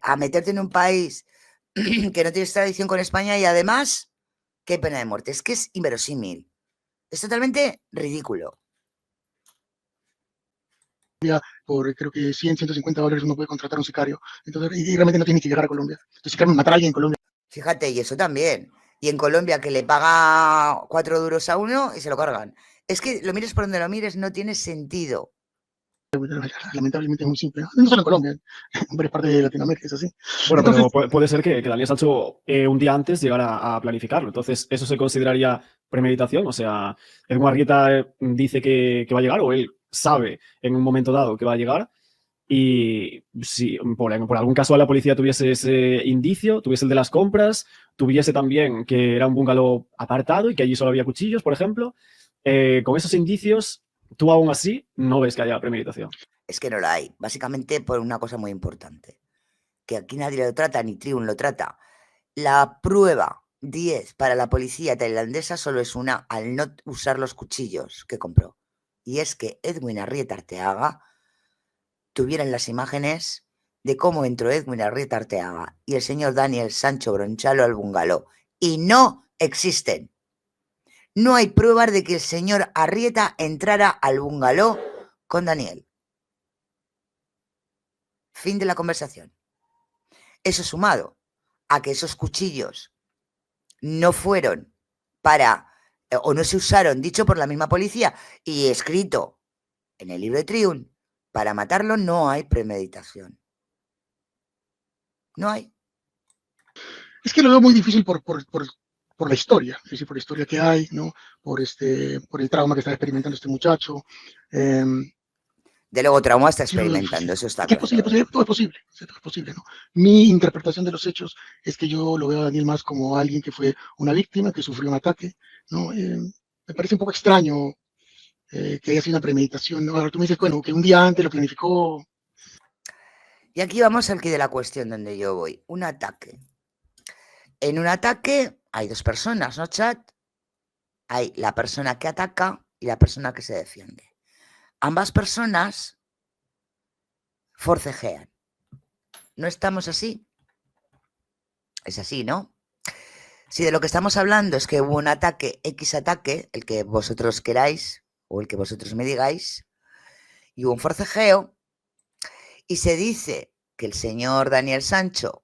a meterte en un país que no tienes tradición con España y además que hay pena de muerte. Es que es inverosímil. Es totalmente ridículo. por creo que $100, $150 uno puede contratar a un sicario. Entonces, y realmente no tiene que llegar a Colombia. Entonces, si quieren matar a alguien en Colombia, Fíjate, y eso también. Y en Colombia que le paga 4 duros a uno y se lo cargan. Es que lo mires por donde lo mires, no tiene sentido. lamentablemente es muy simple. No solo en Colombia, en varias partes de Latinoamérica es así. Bueno, Entonces, pero puede ser que Daniel Sancho un día antes llegara a planificarlo. Entonces, ¿eso se consideraría premeditación? O sea, Edmundo Arrieta dice que va a llegar o él sabe en un momento dado que va a llegar. Y si por algún caso la policía tuviese ese indicio, tuviese el de las compras, tuviese también que era un bungalow apartado y que allí solo había cuchillos, por ejemplo, con esos indicios, tú aún así no ves que haya premeditación. Es que no la hay. Básicamente por una cosa muy importante. Que aquí nadie lo trata, ni Triun lo trata. La prueba 10 para la policía tailandesa solo es una al no usar los cuchillos que compró. Y es que Edwin Arrieta Arteaga tuvieran las imágenes de cómo entró Edwin Arrieta Arteaga y el señor Daniel Sancho Bronchalo al bungalow. Y no existen. No hay pruebas de que el señor Arrieta entrara al bungalow con Daniel. Fin de la conversación. Eso sumado a que esos cuchillos no fueron para, o no se usaron, dicho por la misma policía y escrito en el libro de Triun, para matarlo no hay premeditación. No hay. es que lo veo muy difícil por la historia, es decir, por la historia que hay, ¿no? Por el trauma que está experimentando este muchacho. Eh, De luego trauma está sí lo veo difícil. experimentando, eso está Que es claro. posible, todo es posible, todo es posible, ¿no? Mi interpretación de los hechos es que yo lo veo a Daniel más como alguien que fue una víctima, que sufrió un ataque, ¿no? Me parece un poco extraño que haya sido una premeditación, ¿no? Ahora tú me dices, bueno, que un día antes lo planificó. Y aquí vamos al quid de la cuestión donde yo voy. Un ataque. En un ataque hay dos personas, ¿no, chat? Hay la persona que ataca y la persona que se defiende. Ambas personas forcejean. ¿No estamos así? Es así, ¿no? Si de lo que estamos hablando es que hubo un ataque, X ataque, el que vosotros queráis o el que vosotros me digáis, y hubo un forcejeo, y se dice que el señor Daniel Sancho,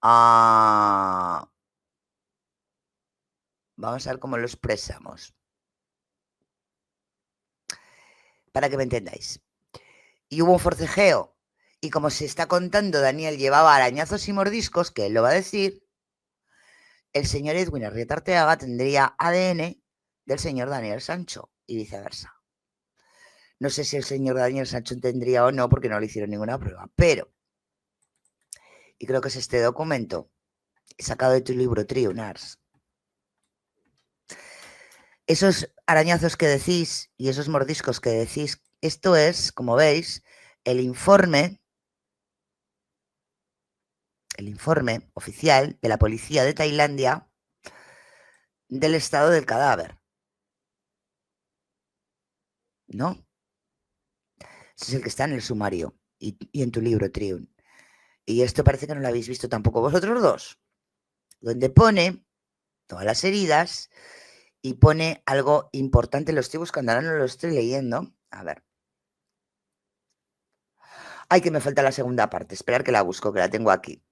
vamos a ver cómo lo expresamos, para que me entendáis. Y hubo un forcejeo, y como se está contando, Daniel llevaba arañazos y mordiscos, que él lo va a decir, el señor Edwin Arrieta Arteaga tendría ADN del señor Daniel Sancho, y viceversa. No sé si el señor Daniel Sancho tendría o no, porque no le hicieron ninguna prueba, pero, y creo que es este documento, sacado de tu libro Triunars, esos arañazos que decís y esos mordiscos que decís, esto es, como veis, el informe oficial de la policía de Tailandia del estado del cadáver, ¿no? Ese es el que está en el sumario y en tu libro, Triun. Y esto parece que no lo habéis visto tampoco vosotros dos, donde pone todas las heridas y pone algo importante. Lo estoy buscando, ahora no lo estoy leyendo. A ver. Ay, que me falta la segunda parte. Esperar que la busco, que la tengo aquí.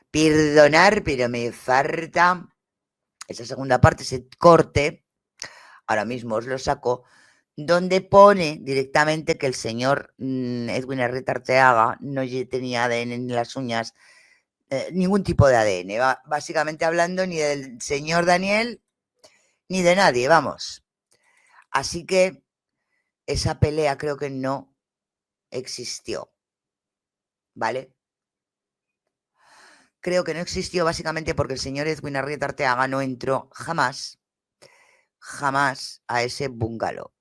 Perdonar, pero me falta esa segunda parte, ese corte. Ahora mismo os lo saco, donde pone directamente que el señor Edwin Arrieta Arteaga no tenía ADN en las uñas, ningún tipo de ADN, básicamente hablando ni del señor Daniel ni de nadie, vamos. Así que esa pelea creo que no existió, ¿vale? Creo que no existió básicamente porque el señor Edwin Arrieta Arteaga no entró jamás a ese bungalow.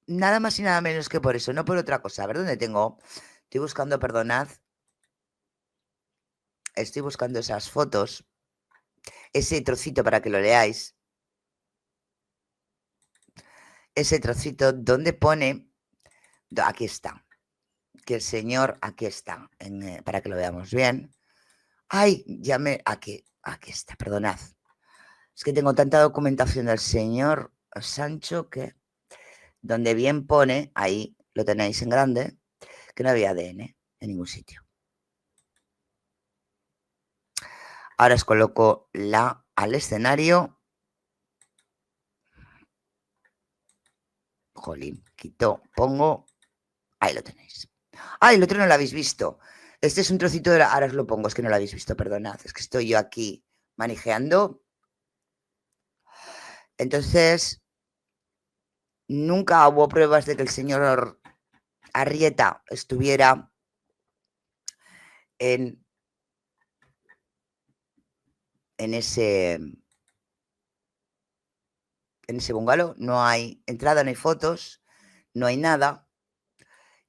Nada más y nada menos que por eso, no por otra cosa. A ver dónde tengo. Estoy buscando, perdonad. Estoy buscando esas fotos. Ese trocito para que lo leáis. Ese trocito donde pone. Aquí está. Que el señor. Aquí está. Para que lo veamos bien. Ay, ya me. Aquí está, perdonad. Es que tengo tanta documentación del señor Sancho que. Donde bien pone. Ahí lo tenéis en grande. Que no había ADN en ningún sitio. Ahora os coloco al escenario. Jolín, quito, pongo. Ahí lo tenéis. Ah, el otro no lo habéis visto. Este es un trocito de ahora os lo pongo, es que no lo habéis visto, perdonad. Es que estoy yo aquí manejando. Entonces, nunca hubo pruebas de que el señor Arrieta estuviera en ese bungalow. No hay entrada, no hay fotos, no hay nada.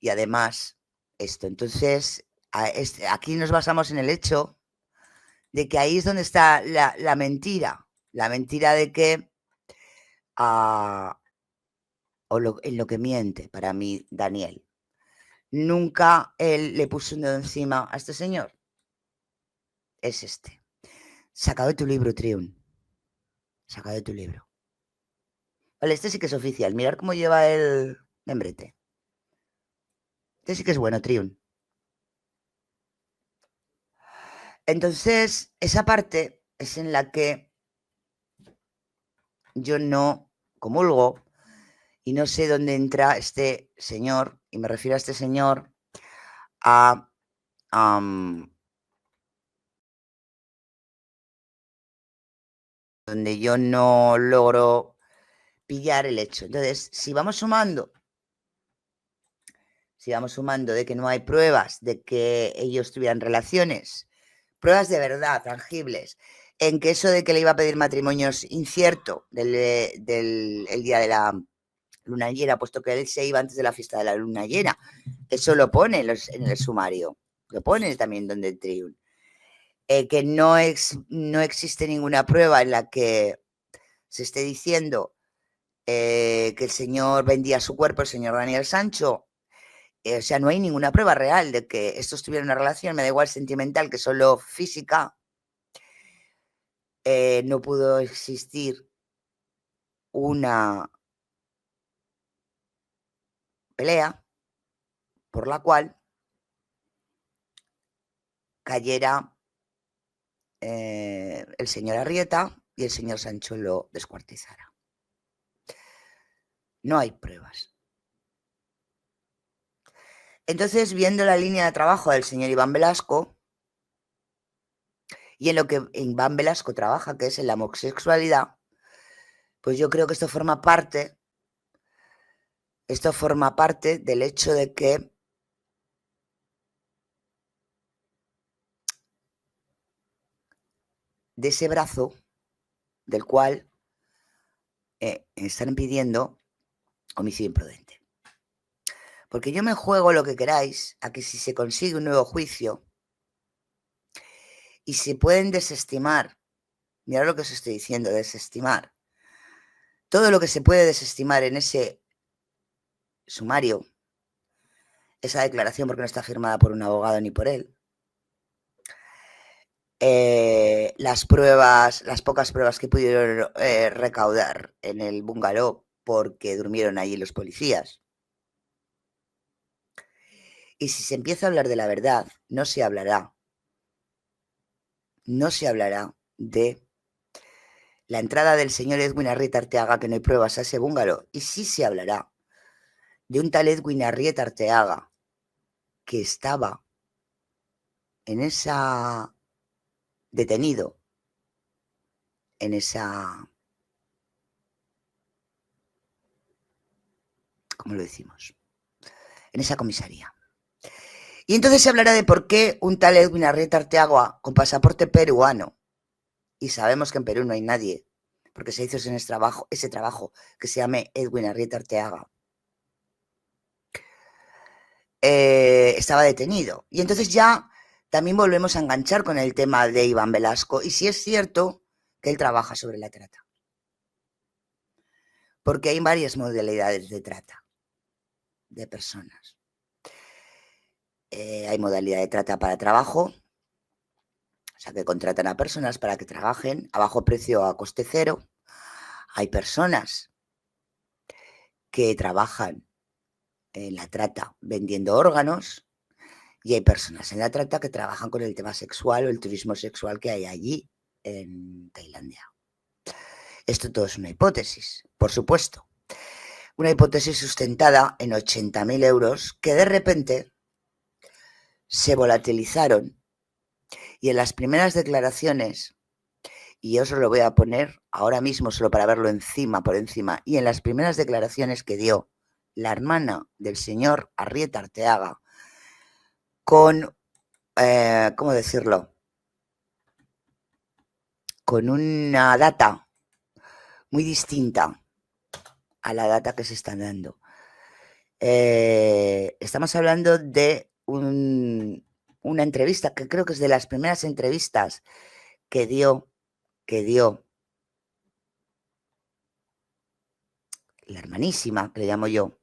Y además, esto. Entonces, aquí nos basamos en el hecho de que ahí es donde está la mentira. La mentira de que, en lo que miente para mí Daniel. Nunca él le puso un dedo encima a este señor. Es este. Sacado de tu libro, Triun. Sacado de tu libro. Vale, este sí que es oficial. Mirad cómo lleva el membrete. Este sí que es bueno, Triun. Entonces, esa parte es en la que yo no comulgo y no sé dónde entra este señor, y me refiero a este señor, donde yo no logro pillar el hecho. Entonces, si vamos sumando de que no hay pruebas de que ellos tuvieran relaciones, pruebas de verdad, tangibles, en que eso de que le iba a pedir matrimonio es incierto el día de la luna llena, puesto que él se iba antes de la fiesta de la luna llena. Eso lo pone en el sumario, lo pone también donde el Triun. Que no existe ninguna prueba en la que se esté diciendo que el señor vendía su cuerpo, el señor Daniel Sancho. O sea, no hay ninguna prueba real de que estos tuvieran una relación, me da igual sentimental que solo física. No pudo existir una pelea por la cual cayera el señor Arrieta y el señor Sancho lo descuartizara. No hay pruebas. Entonces, viendo la línea de trabajo del señor Iván Velasco y en lo que Iván Velasco trabaja, que es en la homosexualidad, pues yo creo que esto forma parte del hecho de que de ese brazo del cual están pidiendo homicidio imprudente. Porque yo me juego lo que queráis a que si se consigue un nuevo juicio y se pueden desestimar, mirad lo que os estoy diciendo, desestimar todo lo que se puede desestimar en ese sumario, esa declaración, porque no está firmada por un abogado ni por él, las pruebas, las pocas pruebas que pudieron recaudar en el bungalow porque durmieron allí los policías. Y si se empieza a hablar de la verdad, no se hablará de la entrada del señor Edwin Arrieta Arteaga, que no hay pruebas a ese bungalow, y sí se hablará de un tal Edwin Arrieta Arteaga que estaba en esa detenido, en esa, ¿cómo lo decimos? En esa comisaría. Y entonces se hablará de por qué un tal Edwin Arrieta Arteaga con pasaporte peruano, y sabemos que en Perú no hay nadie, porque se hizo ese trabajo que se llame Edwin Arrieta Arteaga, estaba detenido. Y entonces ya también volvemos a enganchar con el tema de Iván Velasco, y si es cierto que él trabaja sobre la trata. Porque hay varias modalidades de trata de personas. Hay modalidad de trata para trabajo, o sea, que contratan a personas para que trabajen a bajo precio o a coste cero. Hay personas que trabajan en la trata vendiendo órganos y hay personas en la trata que trabajan con el tema sexual o el turismo sexual que hay allí en Tailandia. Esto todo es una hipótesis, por supuesto. Una hipótesis sustentada en 80.000 euros que de repente se volatilizaron y en las primeras declaraciones, y yo os lo voy a poner ahora mismo solo para verlo por encima, y en las primeras declaraciones que dio la hermana del señor Arrieta Arteaga con, ¿cómo decirlo? Con una data muy distinta a la data que se están dando. Estamos hablando de una entrevista que creo que es de las primeras entrevistas que dio la hermanísima, que le llamo yo,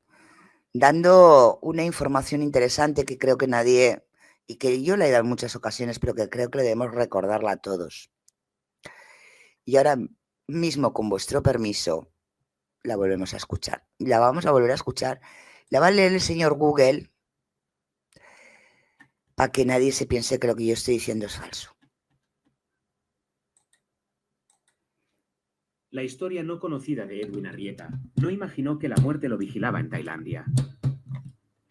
dando una información interesante que creo que nadie, y que yo la he dado en muchas ocasiones, pero que creo que debemos recordarla a todos. Y ahora mismo, con vuestro permiso, la volvemos a escuchar. La vamos a volver a escuchar. La va a leer el señor Google para que nadie se piense que lo que yo estoy diciendo es falso. La historia no conocida de Edwin Arrieta no imaginó que la muerte lo vigilaba en Tailandia.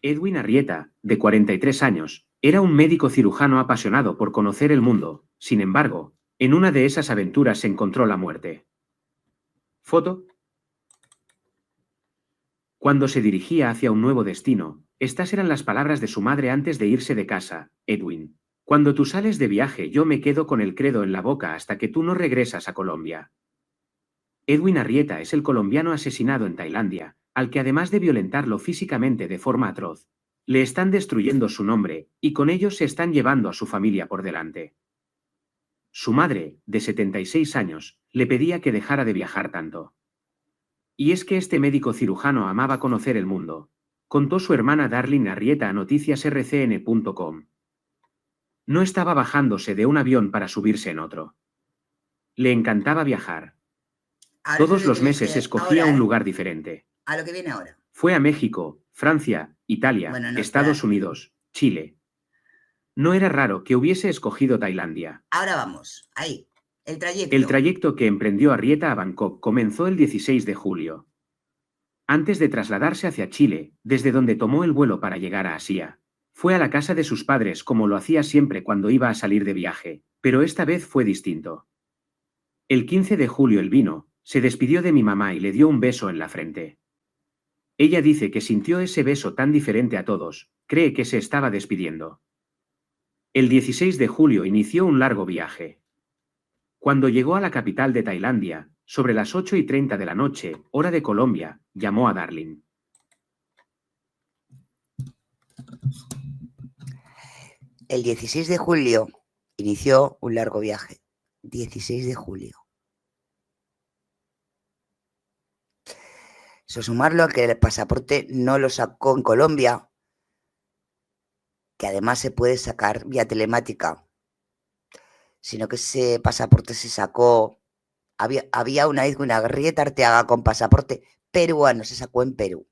Edwin Arrieta, de 43 años, era un médico cirujano apasionado por conocer el mundo. Sin embargo, en una de esas aventuras se encontró la muerte. Foto. Cuando se dirigía hacia un nuevo destino, estas eran las palabras de su madre antes de irse de casa: Edwin, cuando tú sales de viaje yo me quedo con el credo en la boca hasta que tú no regresas a Colombia. Edwin Arrieta es el colombiano asesinado en Tailandia, al que además de violentarlo físicamente de forma atroz, le están destruyendo su nombre, y con ello se están llevando a su familia por delante. Su madre, de 76 años, le pedía que dejara de viajar tanto. Y es que este médico cirujano amaba conocer el mundo, contó su hermana Darlene Arrieta a noticiasrcn.com. No estaba bajándose de un avión para subirse en otro. Le encantaba viajar. Todos los meses escogía un lugar diferente. A lo que viene ahora. Fue a México, Francia, Italia, Estados Unidos, Chile. No era raro que hubiese escogido Tailandia. Ahora vamos, ahí, el trayecto. El trayecto que emprendió Arrieta a Bangkok comenzó el 16 de julio. Antes de trasladarse hacia Chile, desde donde tomó el vuelo para llegar a Asia, fue a la casa de sus padres como lo hacía siempre cuando iba a salir de viaje, pero esta vez fue distinto. El 15 de julio él vino, se despidió de mi mamá y le dio un beso en la frente. Ella dice que sintió ese beso tan diferente a todos, cree que se estaba despidiendo. El 16 de julio inició un largo viaje. Cuando llegó a la capital de Tailandia, sobre las 8:30 de la noche, hora de Colombia, llamó a Darlene. El 16 de julio inició un largo viaje. 16 de julio. Eso sumarlo a que el pasaporte no lo sacó en Colombia, que además se puede sacar vía telemática, sino que ese pasaporte se sacó, había una vez una Grieta Arteaga con pasaporte peruano, se sacó en Perú.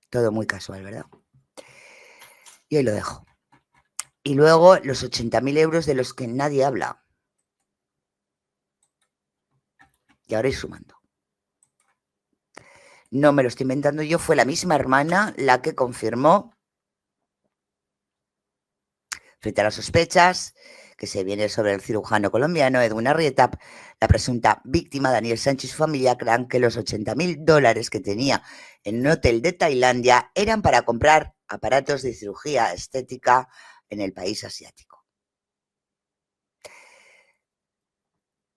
Todo muy casual, ¿verdad? Y ahí lo dejo. Y luego los 80.000 euros de los que nadie habla. Y ahora ir sumando. No me lo estoy inventando yo, fue la misma hermana la que confirmó, frente a las sospechas que se viene sobre el cirujano colombiano Edwin Arrieta, la presunta víctima Daniel Sánchez y su familia crean que los 80.000 dólares que tenía en un hotel de Tailandia eran para comprar aparatos de cirugía estética en el país asiático.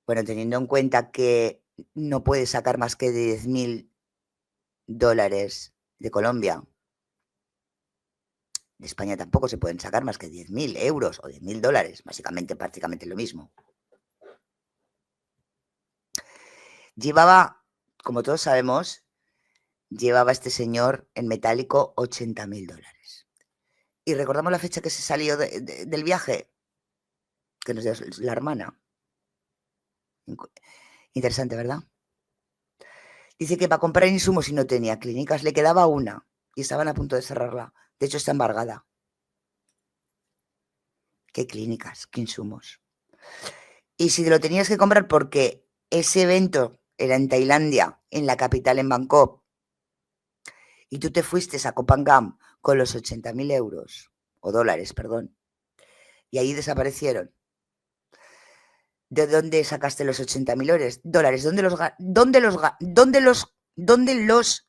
Bueno, teniendo en cuenta que no puede sacar más que 10.000 dólares de Colombia, de España tampoco se pueden sacar más que 10.000 euros o 10.000 dólares, básicamente prácticamente lo mismo. Llevaba, como todos sabemos, llevaba este señor en metálico 80.000 dólares. Y recordamos la fecha que se salió del viaje, que nos dio la hermana. Interesante, ¿verdad? Dice que para comprar insumos y no tenía clínicas, le quedaba una y estaban a punto de cerrarla. De hecho, está embargada. ¿Qué clínicas? ¿Qué insumos? Y si te lo tenías que comprar porque ese evento era en Tailandia, en la capital, en Bangkok, y tú te fuiste a Koh Phangan con los 80.000 euros, o dólares, perdón, y ahí desaparecieron. ¿De dónde sacaste los 80.000 dólares? ¿Dónde los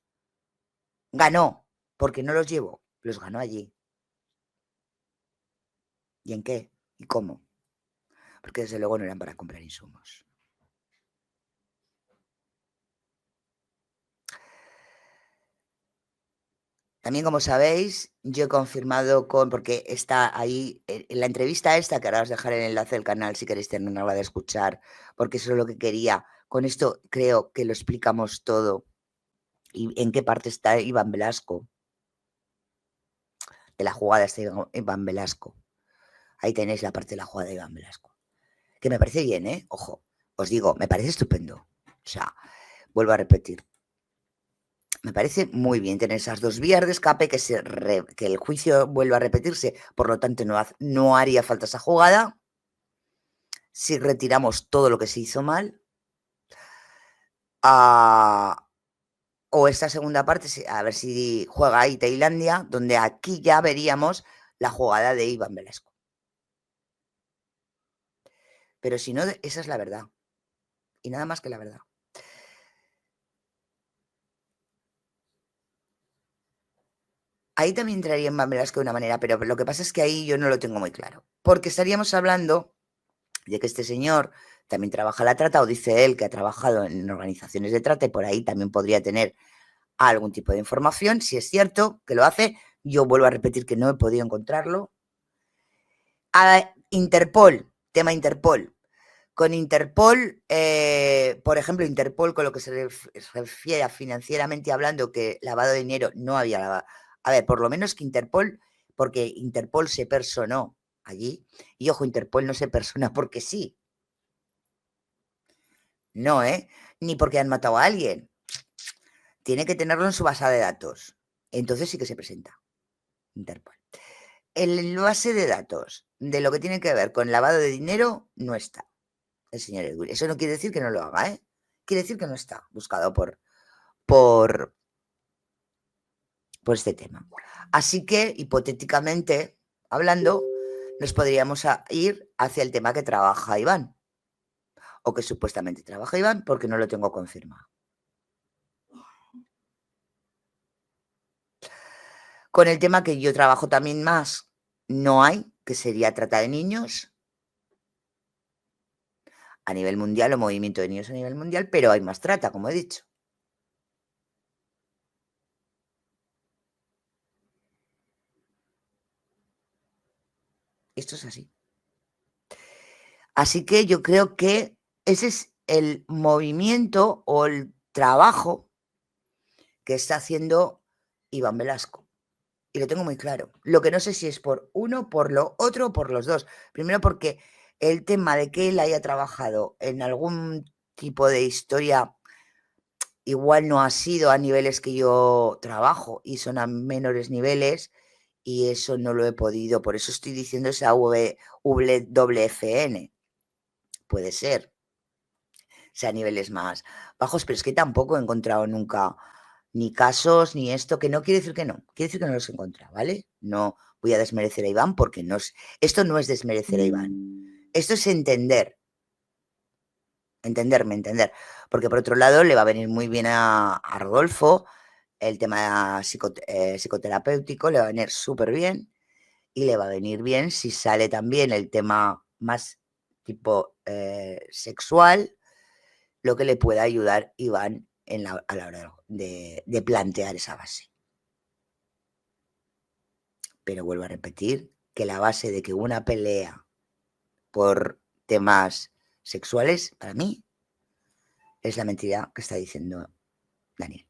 ganó? Porque no los llevó, los ganó allí. ¿Y en qué? ¿Y cómo? Porque desde luego no eran para comprar insumos. También, como sabéis, yo he confirmado porque está ahí, en la entrevista esta, que ahora os dejaré el enlace del canal si queréis terminarla de escuchar, porque eso es lo que quería. Con esto creo que lo explicamos todo. ¿Y en qué parte está Iván Velasco? De la jugada está Iván Velasco. Ahí tenéis la parte de la jugada de Iván Velasco. Que me parece bien, ¿eh? Ojo, os digo, me parece estupendo. O sea, vuelvo a repetir. Me parece muy bien tener esas dos vías de escape, que el juicio vuelva a repetirse, por lo tanto no haría falta esa jugada. Si retiramos todo lo que se hizo mal, o esta segunda parte, a ver si juega ahí Tailandia, donde aquí ya veríamos la jugada de Iván Velasco. Pero si no, esa es la verdad. Y nada más que la verdad. Ahí también entraría en Iván Velasco de una manera, pero lo que pasa es que ahí yo no lo tengo muy claro. Porque estaríamos hablando de que este señor también trabaja la trata, o dice él que ha trabajado en organizaciones de trata, y por ahí también podría tener algún tipo de información. Si es cierto que lo hace, yo vuelvo a repetir que no he podido encontrarlo. A Interpol, tema Interpol. Con Interpol, por ejemplo, Interpol, con lo que se refiere a financieramente hablando, que lavado de dinero no había lavado. A ver, por lo menos que Interpol, porque Interpol se personó allí, y ojo, Interpol no se persona porque sí. No, ni porque han matado a alguien. Tiene que tenerlo en su base de datos. Entonces sí que se presenta Interpol. En la base de datos de lo que tiene que ver con lavado de dinero no está el señor Edwin. Eso no quiere decir que no lo haga, quiere decir que no está buscado por este tema. Así que, hipotéticamente hablando, nos podríamos ir hacia el tema que trabaja Iván, o que supuestamente trabaja Iván, porque no lo tengo confirmado. Con el tema que yo trabajo también más, no hay, que sería trata de niños a nivel mundial, o movimiento de niños a nivel mundial, pero hay más trata, como he dicho. Esto es así. Así que yo creo que ese es el movimiento o el trabajo que está haciendo Iván Velasco. Y lo tengo muy claro. Lo que no sé si es por uno, por lo otro, por los dos. Primero porque el tema de que él haya trabajado en algún tipo de historia igual no ha sido a niveles que yo trabajo y son a menores niveles y eso no lo he podido. Por eso estoy diciendo esa WFN. Puede ser. Sea a niveles más bajos, pero es que tampoco he encontrado nunca ni casos ni esto, que no quiere decir que no, quiere decir que no los he encontrado, ¿vale? No voy a desmerecer a Iván porque no es, esto no es desmerecer a Iván, esto es entender, entender, porque por otro lado le va a venir muy bien a Rodolfo el tema psicoterapéutico, le va a venir súper bien y le va a venir bien si sale también el tema más tipo sexual, lo que le pueda ayudar Iván a la hora de plantear esa base. Pero vuelvo a repetir que la base de que una pelea por temas sexuales, para mí, es la mentira que está diciendo Daniel.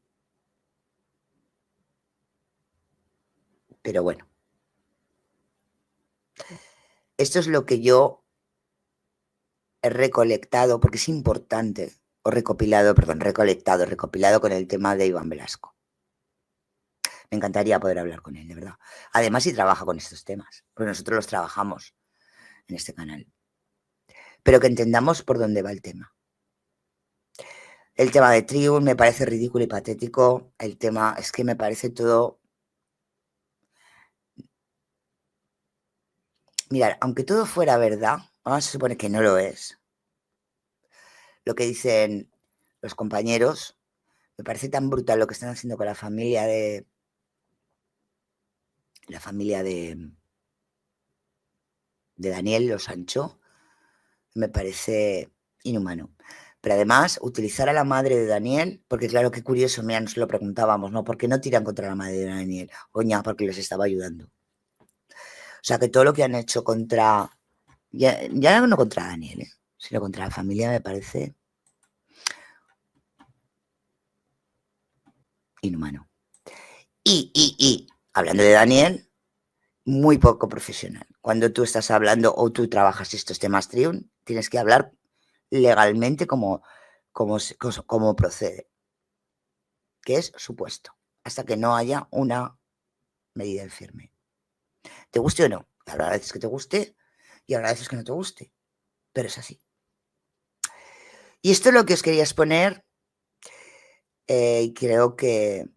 Pero bueno, esto es lo que yo he recolectado, porque es importante, recopilado con el tema de Iván Velasco. Me encantaría poder hablar con él, de verdad. Además, si trabaja con estos temas, porque nosotros los trabajamos en este canal. Pero que entendamos por dónde va el tema. El tema de Triun me parece ridículo y patético. El tema es que me parece todo... Mirad, aunque todo fuera verdad, vamos a suponer que no lo es. Lo que dicen los compañeros, me parece tan brutal lo que están haciendo con la familia de Daniel Los Sancho, me parece inhumano. Pero además, utilizar a la madre de Daniel, porque claro, qué curioso, mira, nos lo preguntábamos, ¿no? ¿Por qué no tiran contra la madre de Daniel? Oña, porque les estaba ayudando. O sea, que todo lo que han hecho contra, ya no contra Daniel, sino contra la familia, me parece inhumano. Y hablando de Daniel, muy poco profesional. Cuando tú estás hablando o tú trabajas estos temas Triun, tienes que hablar legalmente como procede, que es supuesto, hasta que no haya una medida en firme. Te guste o no, habrá veces que te guste y habrá veces que no te guste, pero es así. Y esto es lo que os quería exponer y creo que,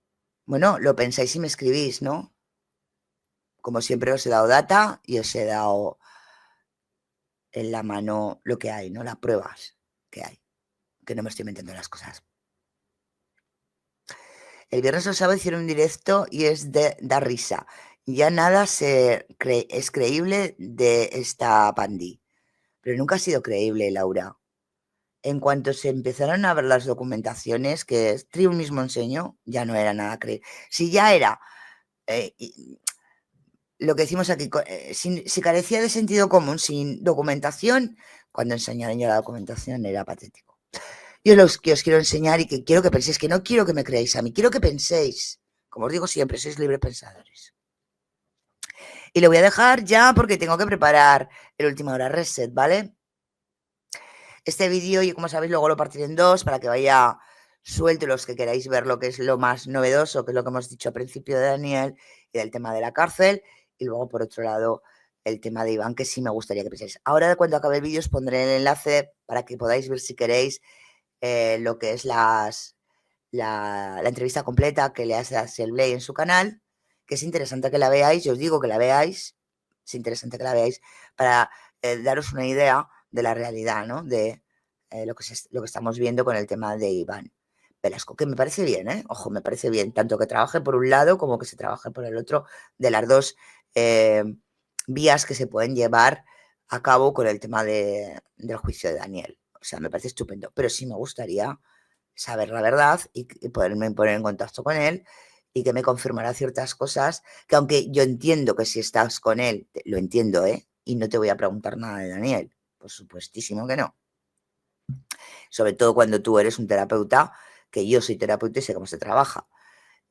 bueno, lo pensáis y me escribís, ¿no? Como siempre os he dado data y os he dado en la mano lo que hay, ¿no? Las pruebas que hay, que no me estoy inventando las cosas. El viernes o sábado hicieron un directo y es de dar risa. Ya nada es creíble de esta pandi. Pero nunca ha sido creíble, Laura. En cuanto se empezaron a ver las documentaciones que Triun mismo enseñó, ya no era nada creíble. Si ya era lo que decimos aquí, si carecía de sentido común, sin documentación, cuando enseñaron ya la documentación era patético. Yo los que os quiero enseñar y que quiero que penséis, que no quiero que me creáis a mí, quiero que penséis, como os digo siempre, sois libres pensadores. Y lo voy a dejar ya porque tengo que preparar el última hora reset, ¿vale? Este vídeo, yo como sabéis, luego lo partiré en dos para que vaya suelto los que queráis ver lo que es lo más novedoso, que es lo que hemos dicho al principio de Daniel y del tema de la cárcel. Y luego, por otro lado, el tema de Iván, que sí me gustaría que penséis. Ahora, cuando acabe el vídeo, os pondré el enlace para que podáis ver, si queréis, lo que es la entrevista completa que le hace a Axel Blay en su canal, que es interesante que la veáis. Yo os digo que la veáis, es interesante que la veáis para daros una idea de la realidad, ¿no? De lo que estamos viendo con el tema de Iván Velasco, que me parece bien, ¿eh? Ojo, me parece bien, tanto que trabaje por un lado como que se trabaje por el otro, de las dos vías que se pueden llevar a cabo con el tema del juicio de Daniel. O sea, me parece estupendo, pero sí me gustaría saber la verdad y poderme poner en contacto con él y que me confirmara ciertas cosas que, aunque yo entiendo que si estás con él, lo entiendo, y no te voy a preguntar nada de Daniel, por supuestísimo que no. Sobre todo cuando tú eres un terapeuta, que yo soy terapeuta y sé cómo se trabaja.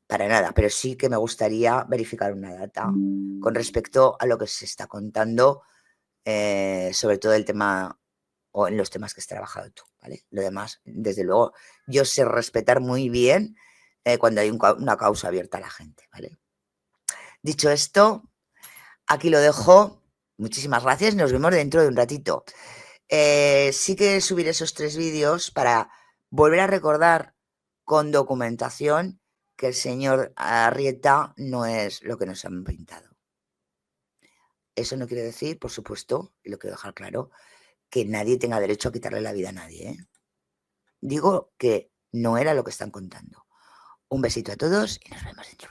para nada, pero sí que me gustaría verificar una data con respecto a lo que se está contando, sobre todo el tema o en los temas que has trabajado tú, ¿vale? Lo demás, desde luego, yo sé respetar muy bien cuando hay una causa abierta a la gente, ¿vale? Dicho esto, aquí lo dejo. Muchísimas gracias. Nos vemos dentro de un ratito. Sí que subiré esos 3 vídeos para volver a recordar con documentación que el señor Arrieta no es lo que nos han pintado. Eso no quiere decir, por supuesto, y lo quiero dejar claro, que nadie tenga derecho a quitarle la vida a nadie, ¿eh? Digo que no era lo que están contando. Un besito a todos y nos vemos dentro.